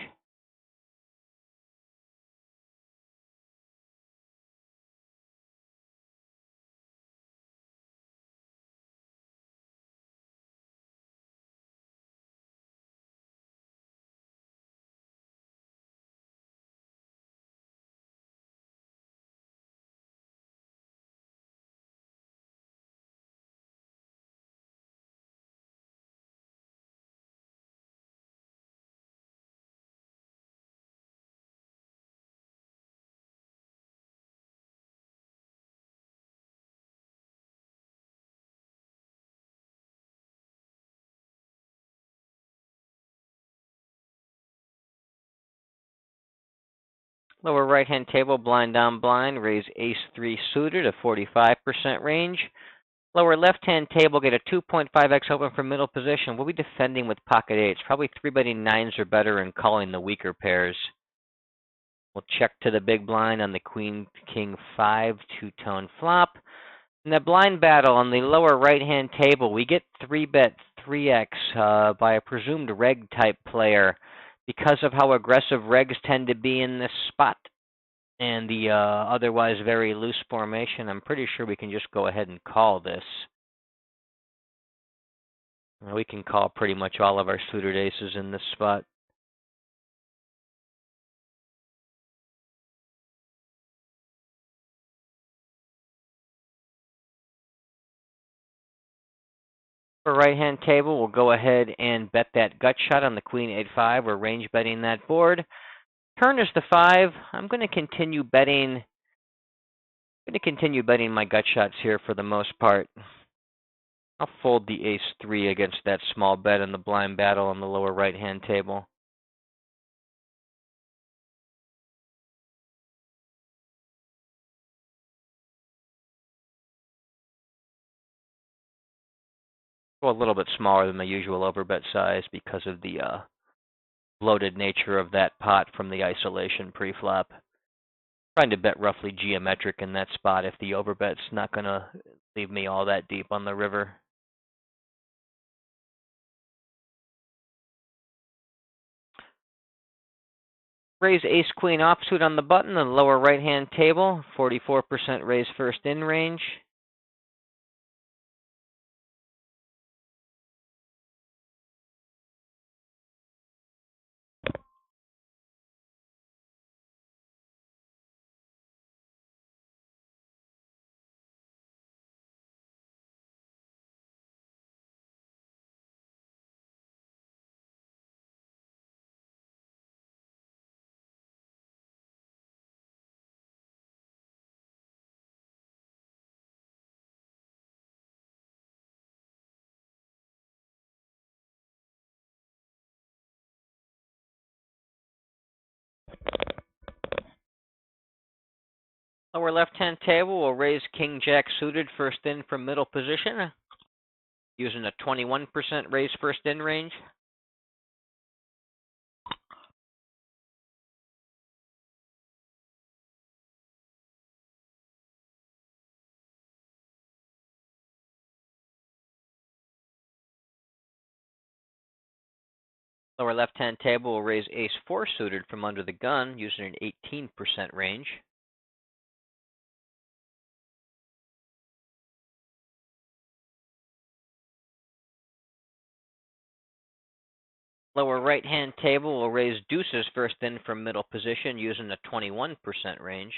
Lower right-hand table, blind down blind, raise ace 3 suited, a 45% range. Lower left-hand table, get a 2.5x open from middle position. We'll be defending with pocket 8s, probably 3-betting 9s or better and calling the weaker pairs. We'll check to the big blind on the queen, king 5, 2-tone flop. In the blind battle on the lower right-hand table, we get 3-bet 3x by a presumed reg-type player. Because of how aggressive regs tend to be in this spot and the otherwise very loose formation, I'm pretty sure we can just go ahead and call this. We can call pretty much all of our suited aces in this spot. For right-hand table, we'll go ahead and bet that gut shot on the queen 8-5. We're range betting that board. Turn is the 5. I'm going to continue betting my gut shots here for the most part. I'll fold the ace 3 against that small bet in the blind battle on the lower right-hand table. Well, a little bit smaller than my usual overbet size because of the bloated nature of that pot from the isolation pre-flop. Trying to bet roughly geometric in that spot if the overbet's not going to leave me all that deep on the river. Raise ace-queen offsuit on the button on the lower right-hand table. 44% raise first in range. Lower left-hand table, we'll raise king-jack suited first in from middle position, using a 21% raise first in range. Lower left-hand table, we'll raise ace-4 suited from under the gun, using an 18% range. Lower right-hand table, we'll raise deuces first in from middle position, using a 21% range.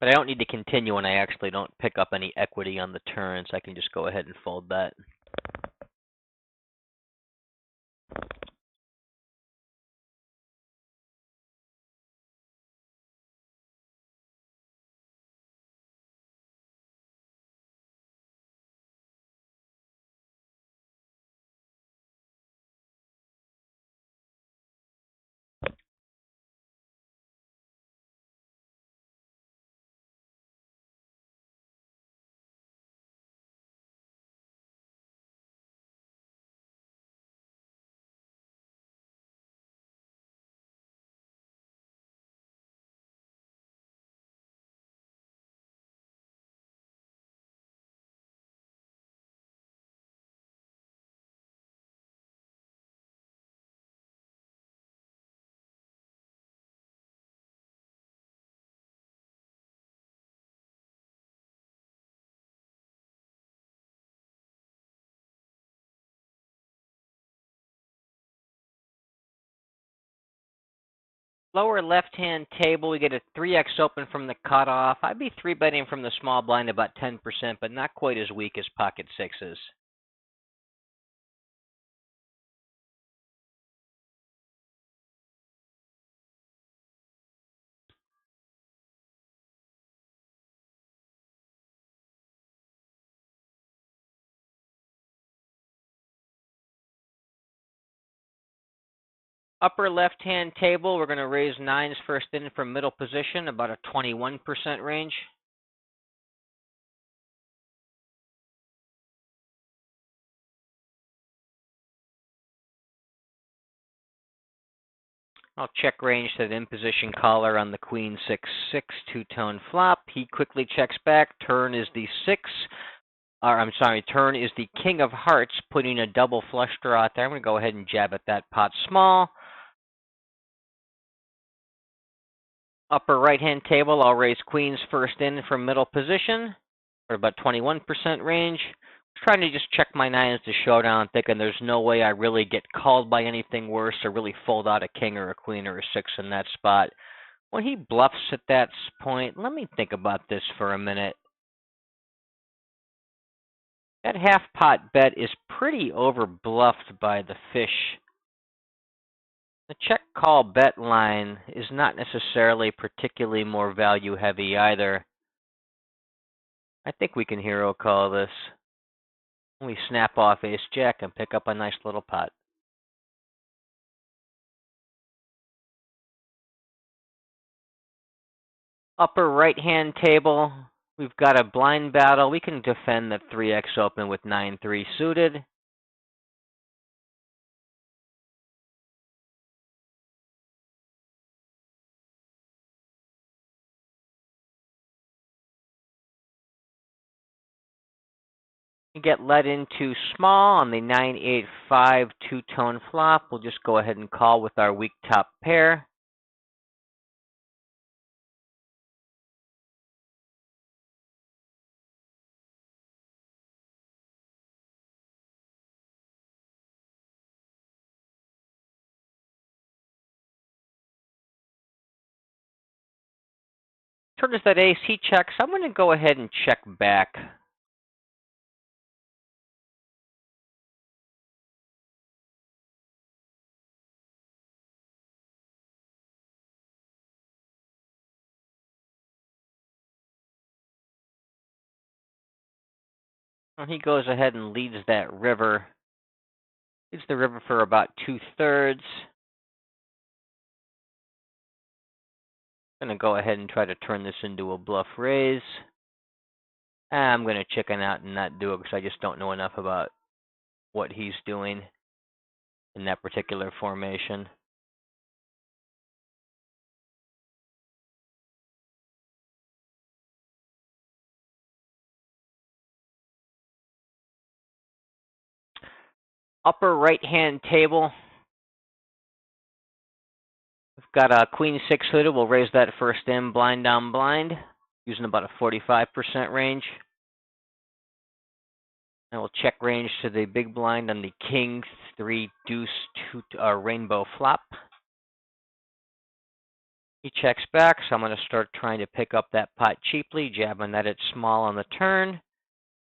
But I don't need to continue when I actually don't pick up any equity on the turn, so I can just go ahead and fold that. Lower left-hand table, we get a 3x open from the cutoff. I'd be 3-betting from the small blind about 10%, but not quite as weak as pocket sixes. Upper left-hand table, we're going to raise nines first in from middle position, about a 21% range. I'll check range to the in-position caller on the queen 6-6 two-tone flop. He quickly checks back. Turn is the turn is the king of hearts, putting a double flush draw out there. I'm going to go ahead and jab at that pot small. Upper right-hand table, I'll raise queens first in from middle position, for about 21% range. Trying to just check my nines to showdown, thinking there's no way I really get called by anything worse or really fold out a king or a queen or a six in that spot. When he bluffs at that point, let me think about this for a minute. That half pot bet is pretty over bluffed by the fish. The check call bet line is not necessarily particularly more value heavy either. I think we can hero call this. We snap off ace jack and pick up a nice little pot. Upper right hand table, we've got a blind battle. We can defend the 3x open with 9-3 suited. We get led into small on the 9-8-5 two-tone flop. We'll just go ahead and call with our weak top pair. Turns that ace, he checks. I'm going to go ahead and check back. Well, he goes ahead and leads that river. Leads the river for about 2/3. I'm going to go ahead and try to turn this into a bluff raise. I'm going to chicken out and not do it because I just don't know enough about what he's doing in that particular formation. Upper right-hand table, we've got a queen six suited. We'll raise that first in, blind down blind, using about a 45% range. And we'll check range to the big blind on the king, three, deuce, two, rainbow flop. He checks back, so I'm going to start trying to pick up that pot cheaply, jabbing that at small on the turn.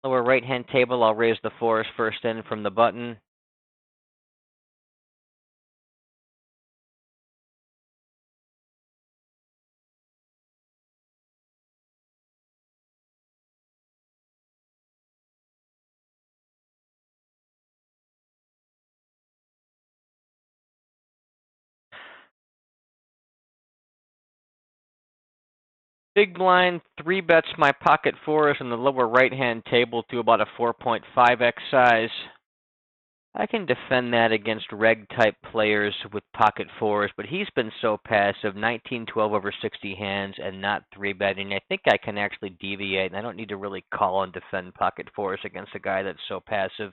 Lower right-hand table, I'll raise the fours first in from the button. Big blind, 3-bets my pocket fours in the lower right-hand table to about a 4.5x size. I can defend that against reg-type players with pocket fours, but he's been so passive, 19-12 over 60 hands and not 3-betting. I think I can actually deviate, and I don't need to really call and defend pocket fours against a guy that's so passive.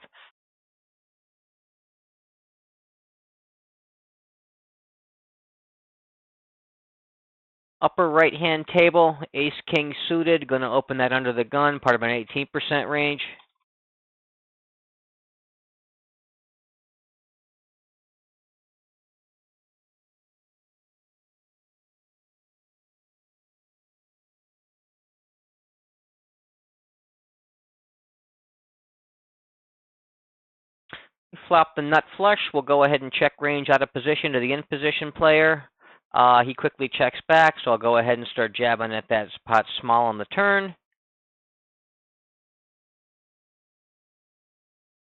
Upper right-hand table, ace-king suited, going to open that under the gun, part of an 18% range. Flop the nut flush. We'll go ahead and check range out of position to the in-position player. He quickly checks back, so I'll go ahead and start jabbing at that pot small on the turn.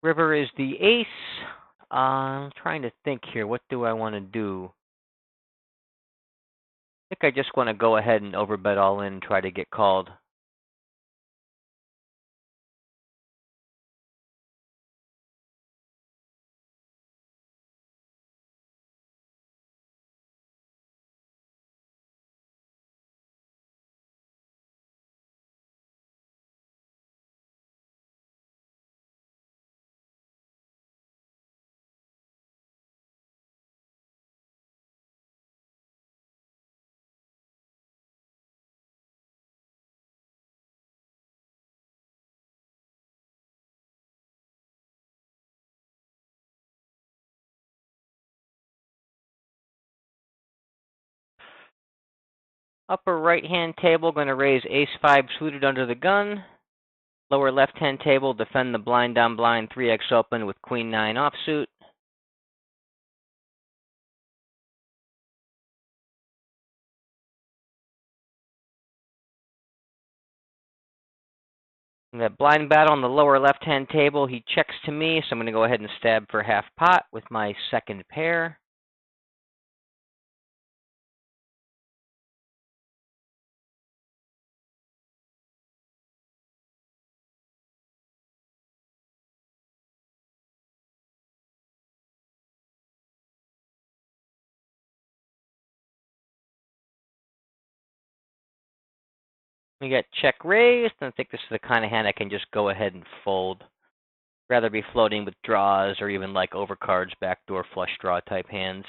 River is the ace. I'm trying to think here. What do I want to do? I think I just want to go ahead and overbet all in and try to get called. Upper right-hand table, going to raise ace-5 suited under the gun. Lower left-hand table, defend the blind down blind 3x open with queen-9 offsuit. In that blind battle on the lower left-hand table, he checks to me, so I'm going to go ahead and stab for half pot with my second pair. We got check raised, and I think this is the kind of hand I can just go ahead and fold. Rather be floating with draws or even like overcards, backdoor flush draw type hands.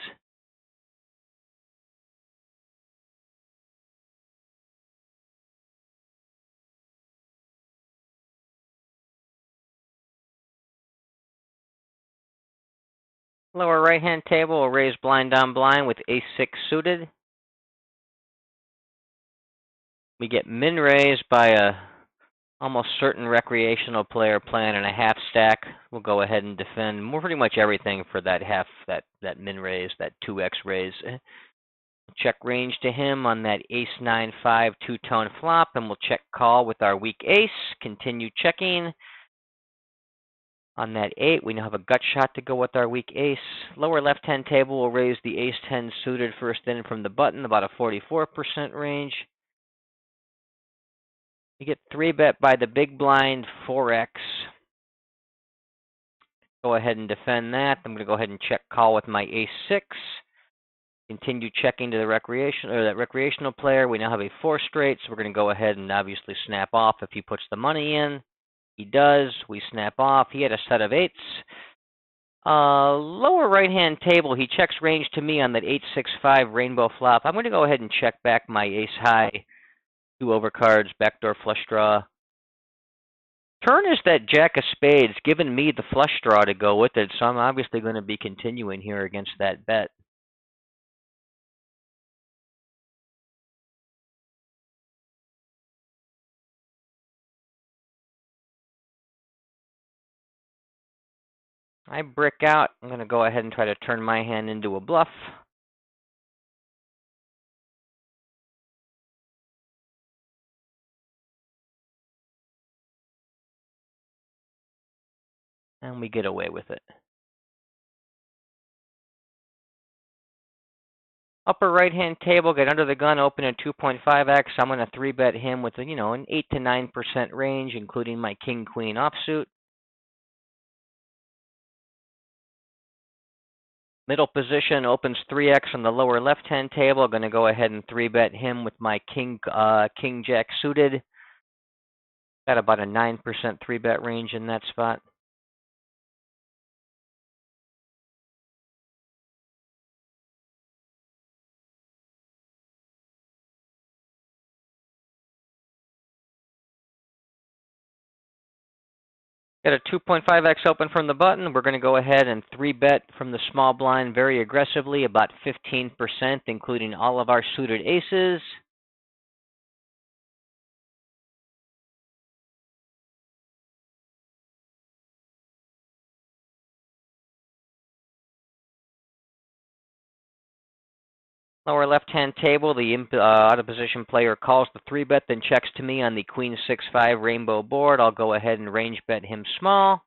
Lower right-hand table will raise blind down blind with ace-6 suited. We get min raised by a almost certain recreational player playing in a half stack. We'll go ahead and defend pretty much everything for that that min raise, that 2x raise. Check range to him on that ace-9-5 two-tone flop, and we'll check call with our weak ace. Continue checking. On that 8, we now have a gut shot to go with our weak ace. Lower left-hand table will raise the ace-10 suited first in from the button, about a 44% range. You get 3-bet by the big blind, 4x. Go ahead and defend that. I'm going to go ahead and check call with my ace-6. Continue checking to the recreational player. We now have a 4 straight, so we're going to go ahead and obviously snap off if he puts the money in. He does. We snap off. He had a set of 8s. Lower right-hand table, he checks range to me on that 8-6-5 rainbow flop. I'm going to go ahead and check back my ace-high, 2 overcards, backdoor flush draw. Turn is that jack of spades, giving me the flush draw to go with it, so I'm obviously going to be continuing here against that bet. I brick out. I'm going to go ahead and try to turn my hand into a bluff. And we get away with it. Upper right-hand table, get under the gun, open at 2.5x. I'm going to 3-bet him with an 8 to 9% range, including my king-queen offsuit. Middle position opens 3x on the lower left-hand table. I'm going to go ahead and 3-bet him with my king-jack suited. Got about a 9% 3-bet range in that spot. Got a 2.5x open from the button. We're going to go ahead and 3-bet from the small blind very aggressively, about 15%, including all of our suited aces. Lower left-hand table, the out-of-position player calls the 3-bet, then checks to me on the queen 6-5 rainbow board. I'll go ahead and range bet him small.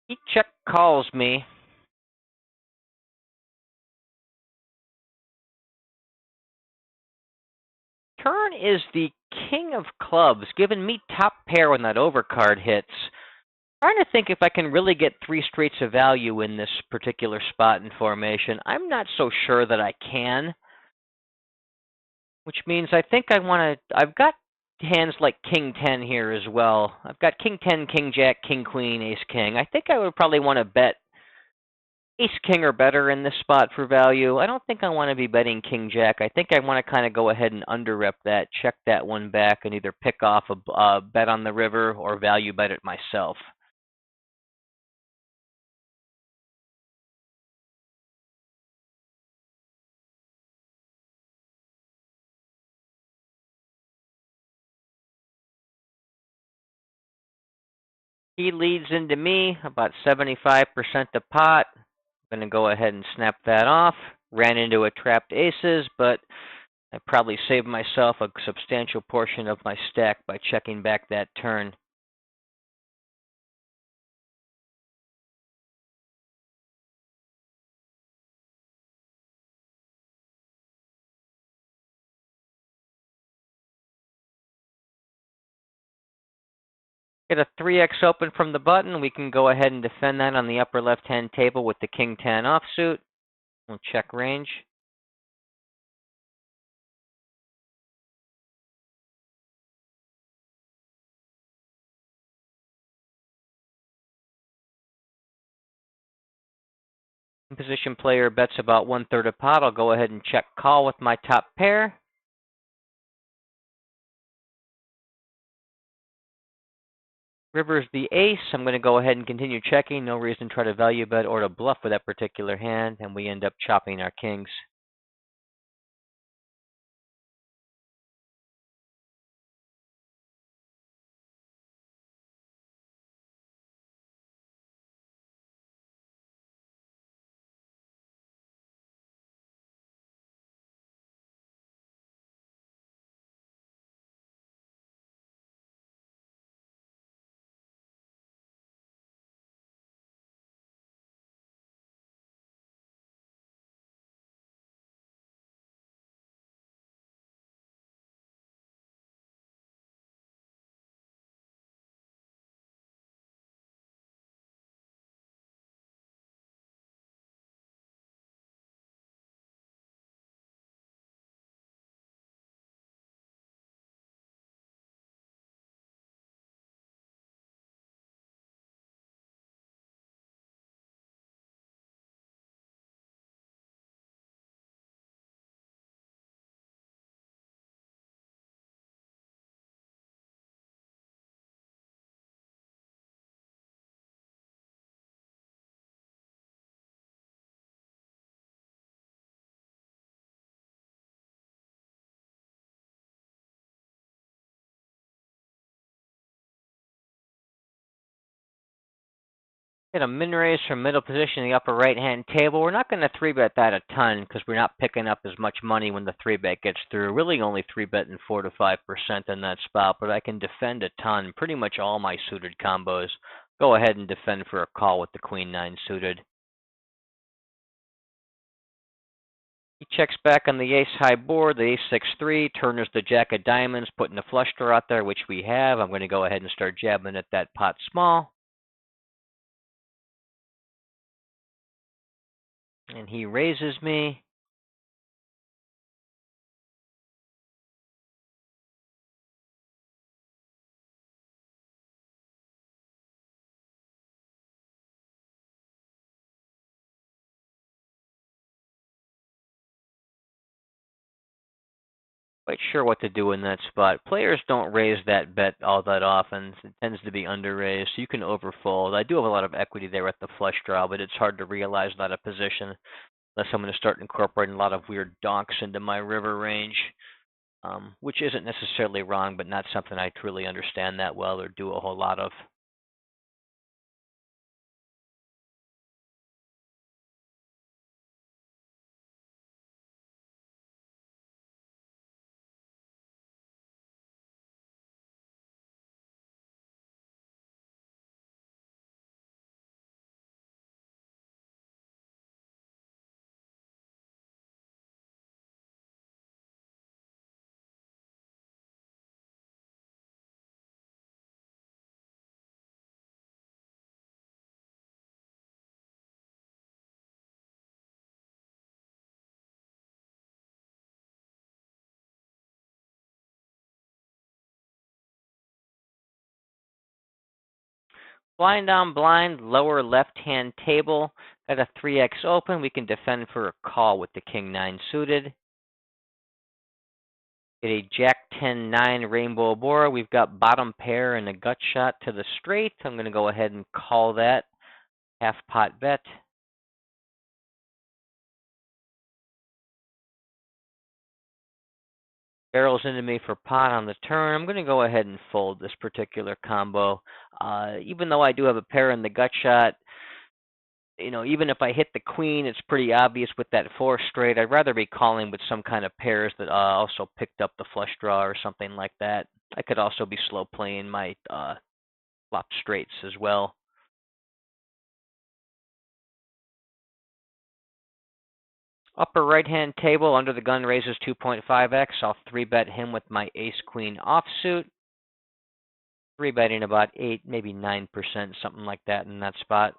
He check calls me. Turn is the king of clubs, giving me top pair when that overcard hits. Trying to think if I can really get 3 straights of value in this particular spot in formation. I'm not so sure that I can. Which means I think I want to... I've got hands like king 10 here as well. I've got king 10, king jack, king queen, ace king. I think I would probably want to bet Ace king or better in this spot for value. I don't think I want to be betting king jack. I think I want to kind of go ahead and under rep that, check that one back, and either pick off a bet on the river or value bet it myself. He leads into me about 75% the pot. I'm going to go ahead and snap that off. Ran into a trapped aces, but I probably saved myself a substantial portion of my stack by checking back that turn. Get a 3x open from the button. We can go ahead and defend that on the upper left-hand table with the king 10 offsuit. We'll check range. Position player bets about 1/3 of pot. I'll go ahead and check call with my top pair. River's the ace. I'm going to go ahead and continue checking. No reason to try to value bet or to bluff with that particular hand, and we end up chopping our kings. Get a min raise from middle position in the upper right-hand table. We're not going to 3-bet that a ton because we're not picking up as much money when the 3-bet gets through. Really only 3-betting 4 to 5% in that spot, but I can defend a ton. Pretty much all my suited combos. Go ahead and defend for a call with the queen 9 suited. He checks back on the ace high board, the ace 6-3, turns the jack of diamonds, putting the flush draw out there, which we have. I'm going to go ahead and start jabbing at that pot small. And he raises me. Quite sure what to do in that spot. Players don't raise that bet all that often. It tends to be under raised, so you can overfold. I do have a lot of equity there at the flush draw, but it's hard to realize that a position unless I'm going to start incorporating a lot of weird donks into my river range, which isn't necessarily wrong, but not something I truly understand that well or do a whole lot of. Blind on blind, lower left-hand table. Got a 3x open. We can defend for a call with the king 9 suited. Get a jack 10-9 rainbow board. We've got bottom pair and a gut shot to the straight. I'm going to go ahead and call that half pot bet. Barrels into me for pot on the turn. I'm going to go ahead and fold this particular combo. Even though I do have a pair in the gut shot, even if I hit the queen, it's pretty obvious with that 4 straight. I'd rather be calling with some kind of pairs that also picked up the flush draw or something like that. I could also be slow playing my flop straights as well. Upper right-hand table, under the gun raises 2.5x. I'll 3-bet him with my ace-queen offsuit. 3-betting about 8, maybe 9%, something like that in that spot.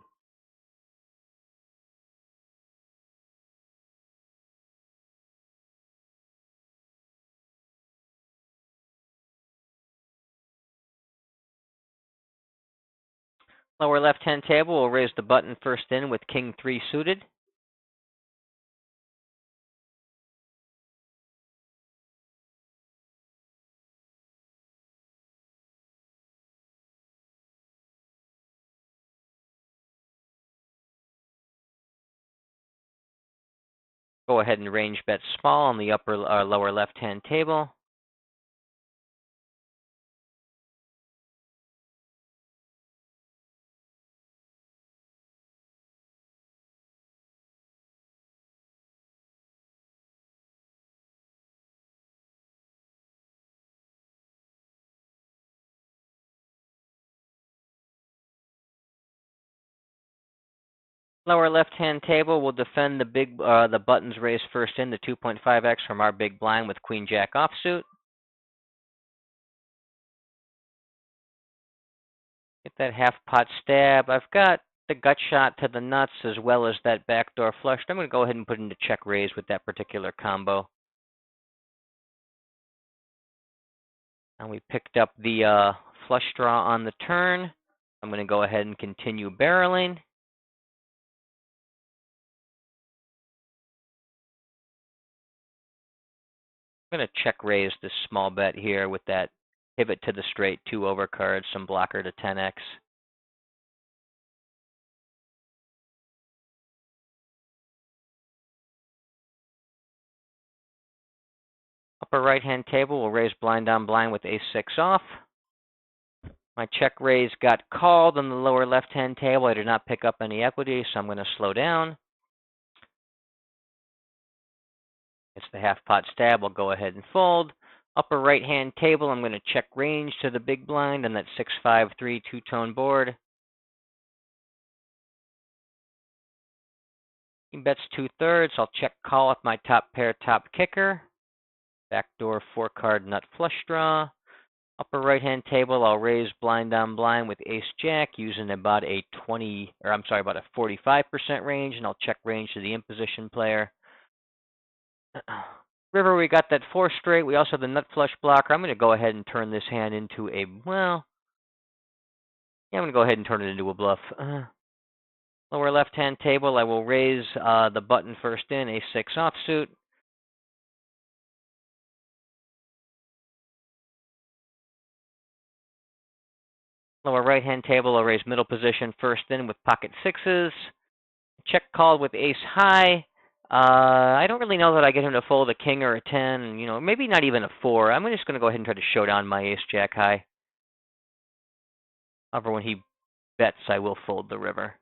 Lower left-hand table, we'll raise the button first in with king 3 suited. Go ahead and range bet small on the upper lower left-hand table. Lower left-hand table will defend the buttons raised first in, the 2.5x from our big blind with queen jack offsuit. Get that half pot stab. I've got the gut shot to the nuts as well as that backdoor flush. I'm going to go ahead and put into check raise with that particular combo. And we picked up the flush draw on the turn. I'm going to go ahead and continue barreling. I'm going to check raise this small bet here with that pivot to the straight, 2 overcards, some blocker to 10x. Upper right-hand table, we'll raise blind on blind with ace-6 off. My check raise got called on the lower left-hand table. I did not pick up any equity, so I'm going to slow down. It's the half pot stab. We'll go ahead and fold. Upper right-hand table, I'm going to check range to the big blind on that 6-5-3 two-tone board. He bets 2/3. I'll check call with my top pair, top kicker. Backdoor 4-card nut flush draw. Upper right-hand table, I'll raise blind on blind with ace-jack using about a 45% range, and I'll check range to the imposition player. River, we got that 4 straight. We also have the nut flush blocker. I'm going to go ahead and turn this hand into a, I'm going to go ahead and turn it into a bluff. Lower left-hand table, I will raise the button first in, ace-6 offsuit. Lower right-hand table, I'll raise middle position first in with pocket 6s. Check called with ace high. I don't really know that I get him to fold a king or a 10, maybe not even a 4. I'm just going to go ahead and try to show down my ace-jack high. However, when he bets, I will fold the river.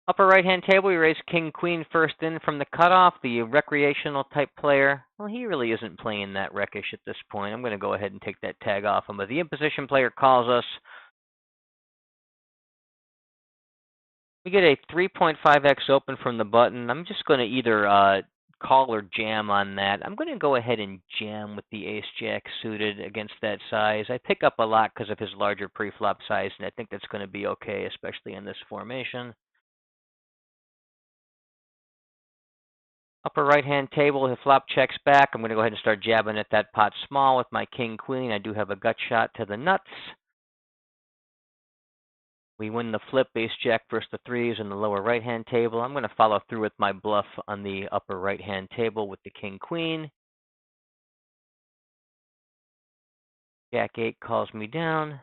Upper right-hand table, we raise king-queen first in from the cutoff. The recreational type player, well, he really isn't playing that reckish at this point. I'm going to go ahead and take that tag off him. But the imposition player calls us. We get a 3.5x open from the button. I'm just going to either call or jam on that. I'm going to go ahead and jam with the ace-jack suited against that size. I pick up a lot because of his larger pre-flop size, and I think that's going to be okay, especially in this formation. Upper right-hand table, the flop checks back. I'm going to go ahead and start jabbing at that pot small with my king-queen. I do have a gut shot to the nuts. We win the flip, ace-jack versus the threes in the lower right-hand table. I'm going to follow through with my bluff on the upper right-hand table with the king-queen. Jack-8 calls me down.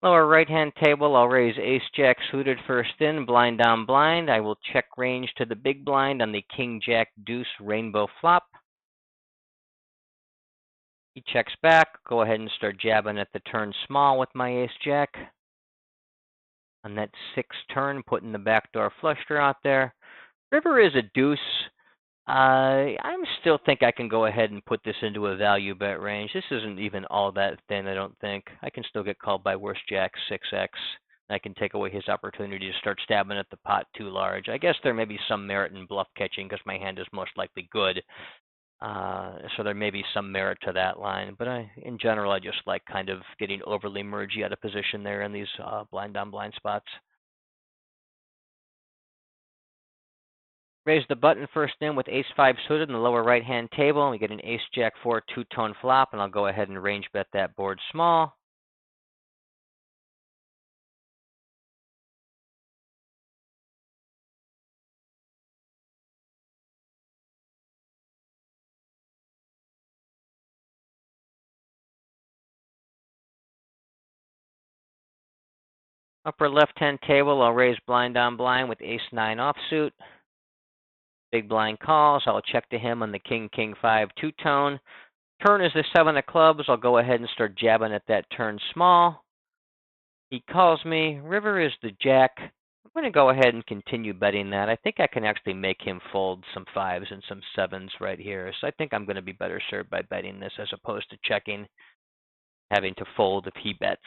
Lower right-hand table, I'll raise ace-jack suited first in, blind down blind. I will check range to the big blind on the king-jack-deuce rainbow flop. He checks back. Go ahead and start jabbing at the turn small with my ace-jack. On that 6th turn, putting the backdoor flush draw out there. River is a deuce. I still think I can go ahead and put this into a value bet range. This isn't even all that thin, I don't think. I can still get called by worse jack 6x. I can take away his opportunity to start stabbing at the pot too large. I guess there may be some merit in bluff catching because my hand is most likely good. So there may be some merit to that line. But in general, I just like kind of getting overly mergey out of position there in these blind on blind spots. Raise the button first in with ace-5 suited in the lower right-hand table. And we get an ace-jack-4 two-tone flop, and I'll go ahead and range bet that board small. Upper left-hand table, I'll raise blind on blind with ace-9 offsuit. Big blind calls. I'll check to him on the king-king-5 two-tone. Turn is the 7 of clubs. I'll go ahead and start jabbing at that turn small. He calls me. River is the jack. I'm going to go ahead and continue betting that. I think I can actually make him fold some 5s and some 7s right here. So I think I'm going to be better served by betting this as opposed to checking, having to fold if he bets.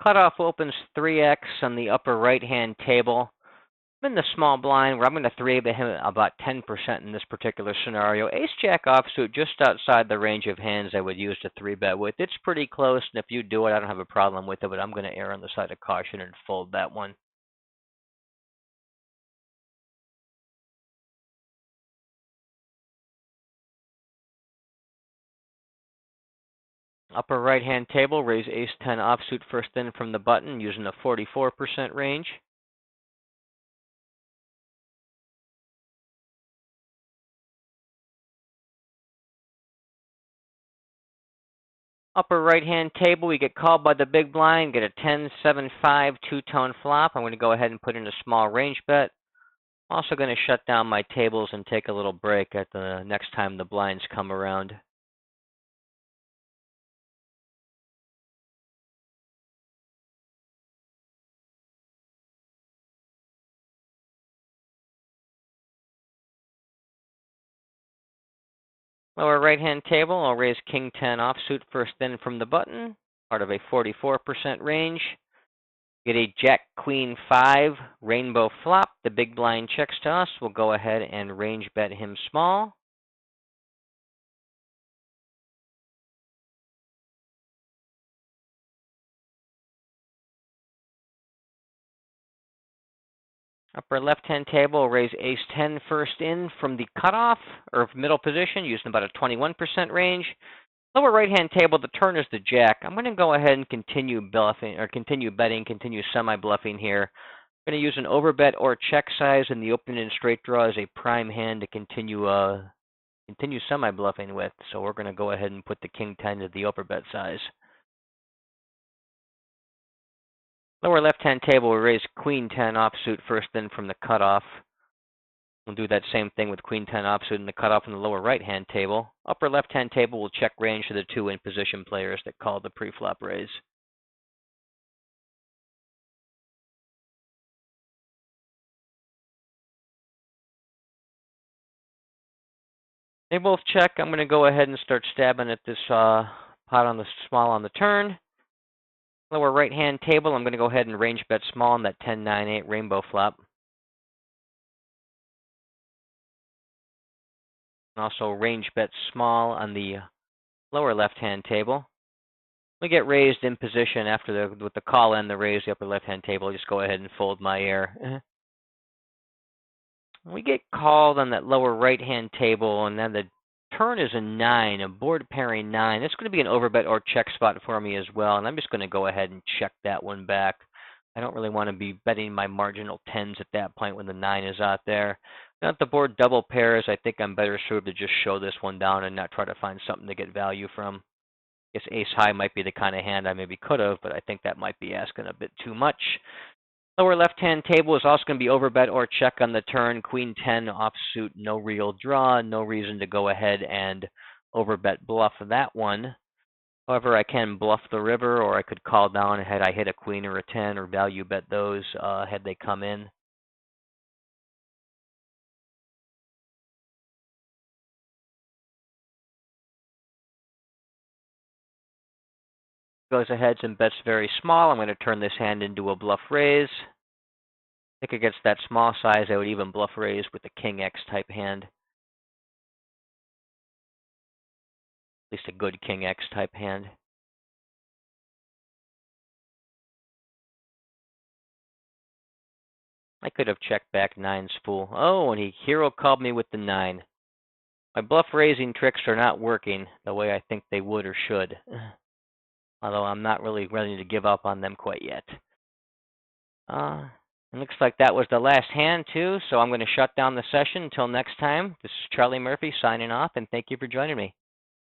Cutoff opens 3x on the upper right-hand table. I'm in the small blind where I'm going to 3-bet him about 10% in this particular scenario. Ace-jack offsuit just outside the range of hands I would use to 3-bet with. It's pretty close, and if you do it, I don't have a problem with it, but I'm going to err on the side of caution and fold that one. Upper right-hand table, raise ace-10 offsuit first in from the button using a 44% range. Upper right-hand table, we get called by the big blind, get a 10-7-5 two-tone flop. I'm going to go ahead and put in a small range bet. I'm also going to shut down my tables and take a little break at the next time the blinds come around. Lower right-hand table, I'll raise king-10 offsuit first in from the button, part of a 44% range. Get a jack-queen-5 rainbow flop. The big blind checks to us. We'll go ahead and range bet him small. Upper left-hand table, raise ace-10 first in from the cutoff, or middle position, using about a 21% range. Lower right-hand table, the turn is the jack. I'm going to go ahead and continue bluffing, or continue betting, continue semi-bluffing here. I'm going to use an overbet or check size in the open and straight draw as a prime hand to continue semi-bluffing with. So we're going to go ahead and put the king-10 to the overbet size. Lower left-hand table, we raise queen-10 offsuit first in from the cutoff. We'll do that same thing with queen-10 offsuit in the cutoff in the lower right-hand table. Upper left-hand table will check range to the two in-position players that call the pre-flop raise. They both check. I'm going to go ahead and start stabbing at this pot on the small on the turn. Lower right-hand table, I'm going to go ahead and range bet small on that 10-9-8 rainbow flop. Also range bet small on the lower left-hand table. We get raised in position after with the call and the raise, the upper left-hand table. Just go ahead and fold my air. We get called on that lower right-hand table, and then the turn is a 9, a board pairing 9. It's going to be an overbet or check spot for me as well, and I'm just going to go ahead and check that one back. I don't really want to be betting my marginal 10s at that point when the 9 is out there. Now if the board double pairs, I think I'm better suited to just show this one down and not try to find something to get value from. I guess ace high might be the kind of hand I maybe could have, but I think that might be asking a bit too much. Lower left-hand table is also going to be overbet or check on the turn. Queen 10 offsuit, no real draw, no reason to go ahead and overbet bluff that one. However, I can bluff the river, or I could call down had I hit a queen or a 10, or value bet those had they come in. Goes ahead and bets very small. I'm going to turn this hand into a bluff raise. I think against that small size, I would even bluff raise with a king X type hand. At least a good king X type hand. I could have checked back 9's full. Oh, and he hero called me with the 9. My bluff raising tricks are not working the way I think they would or should. Although I'm not really ready to give up on them quite yet. It looks like that was the last hand too, so I'm going to shut down the session until next time. This is Charlie Murphy signing off, and thank you for joining me.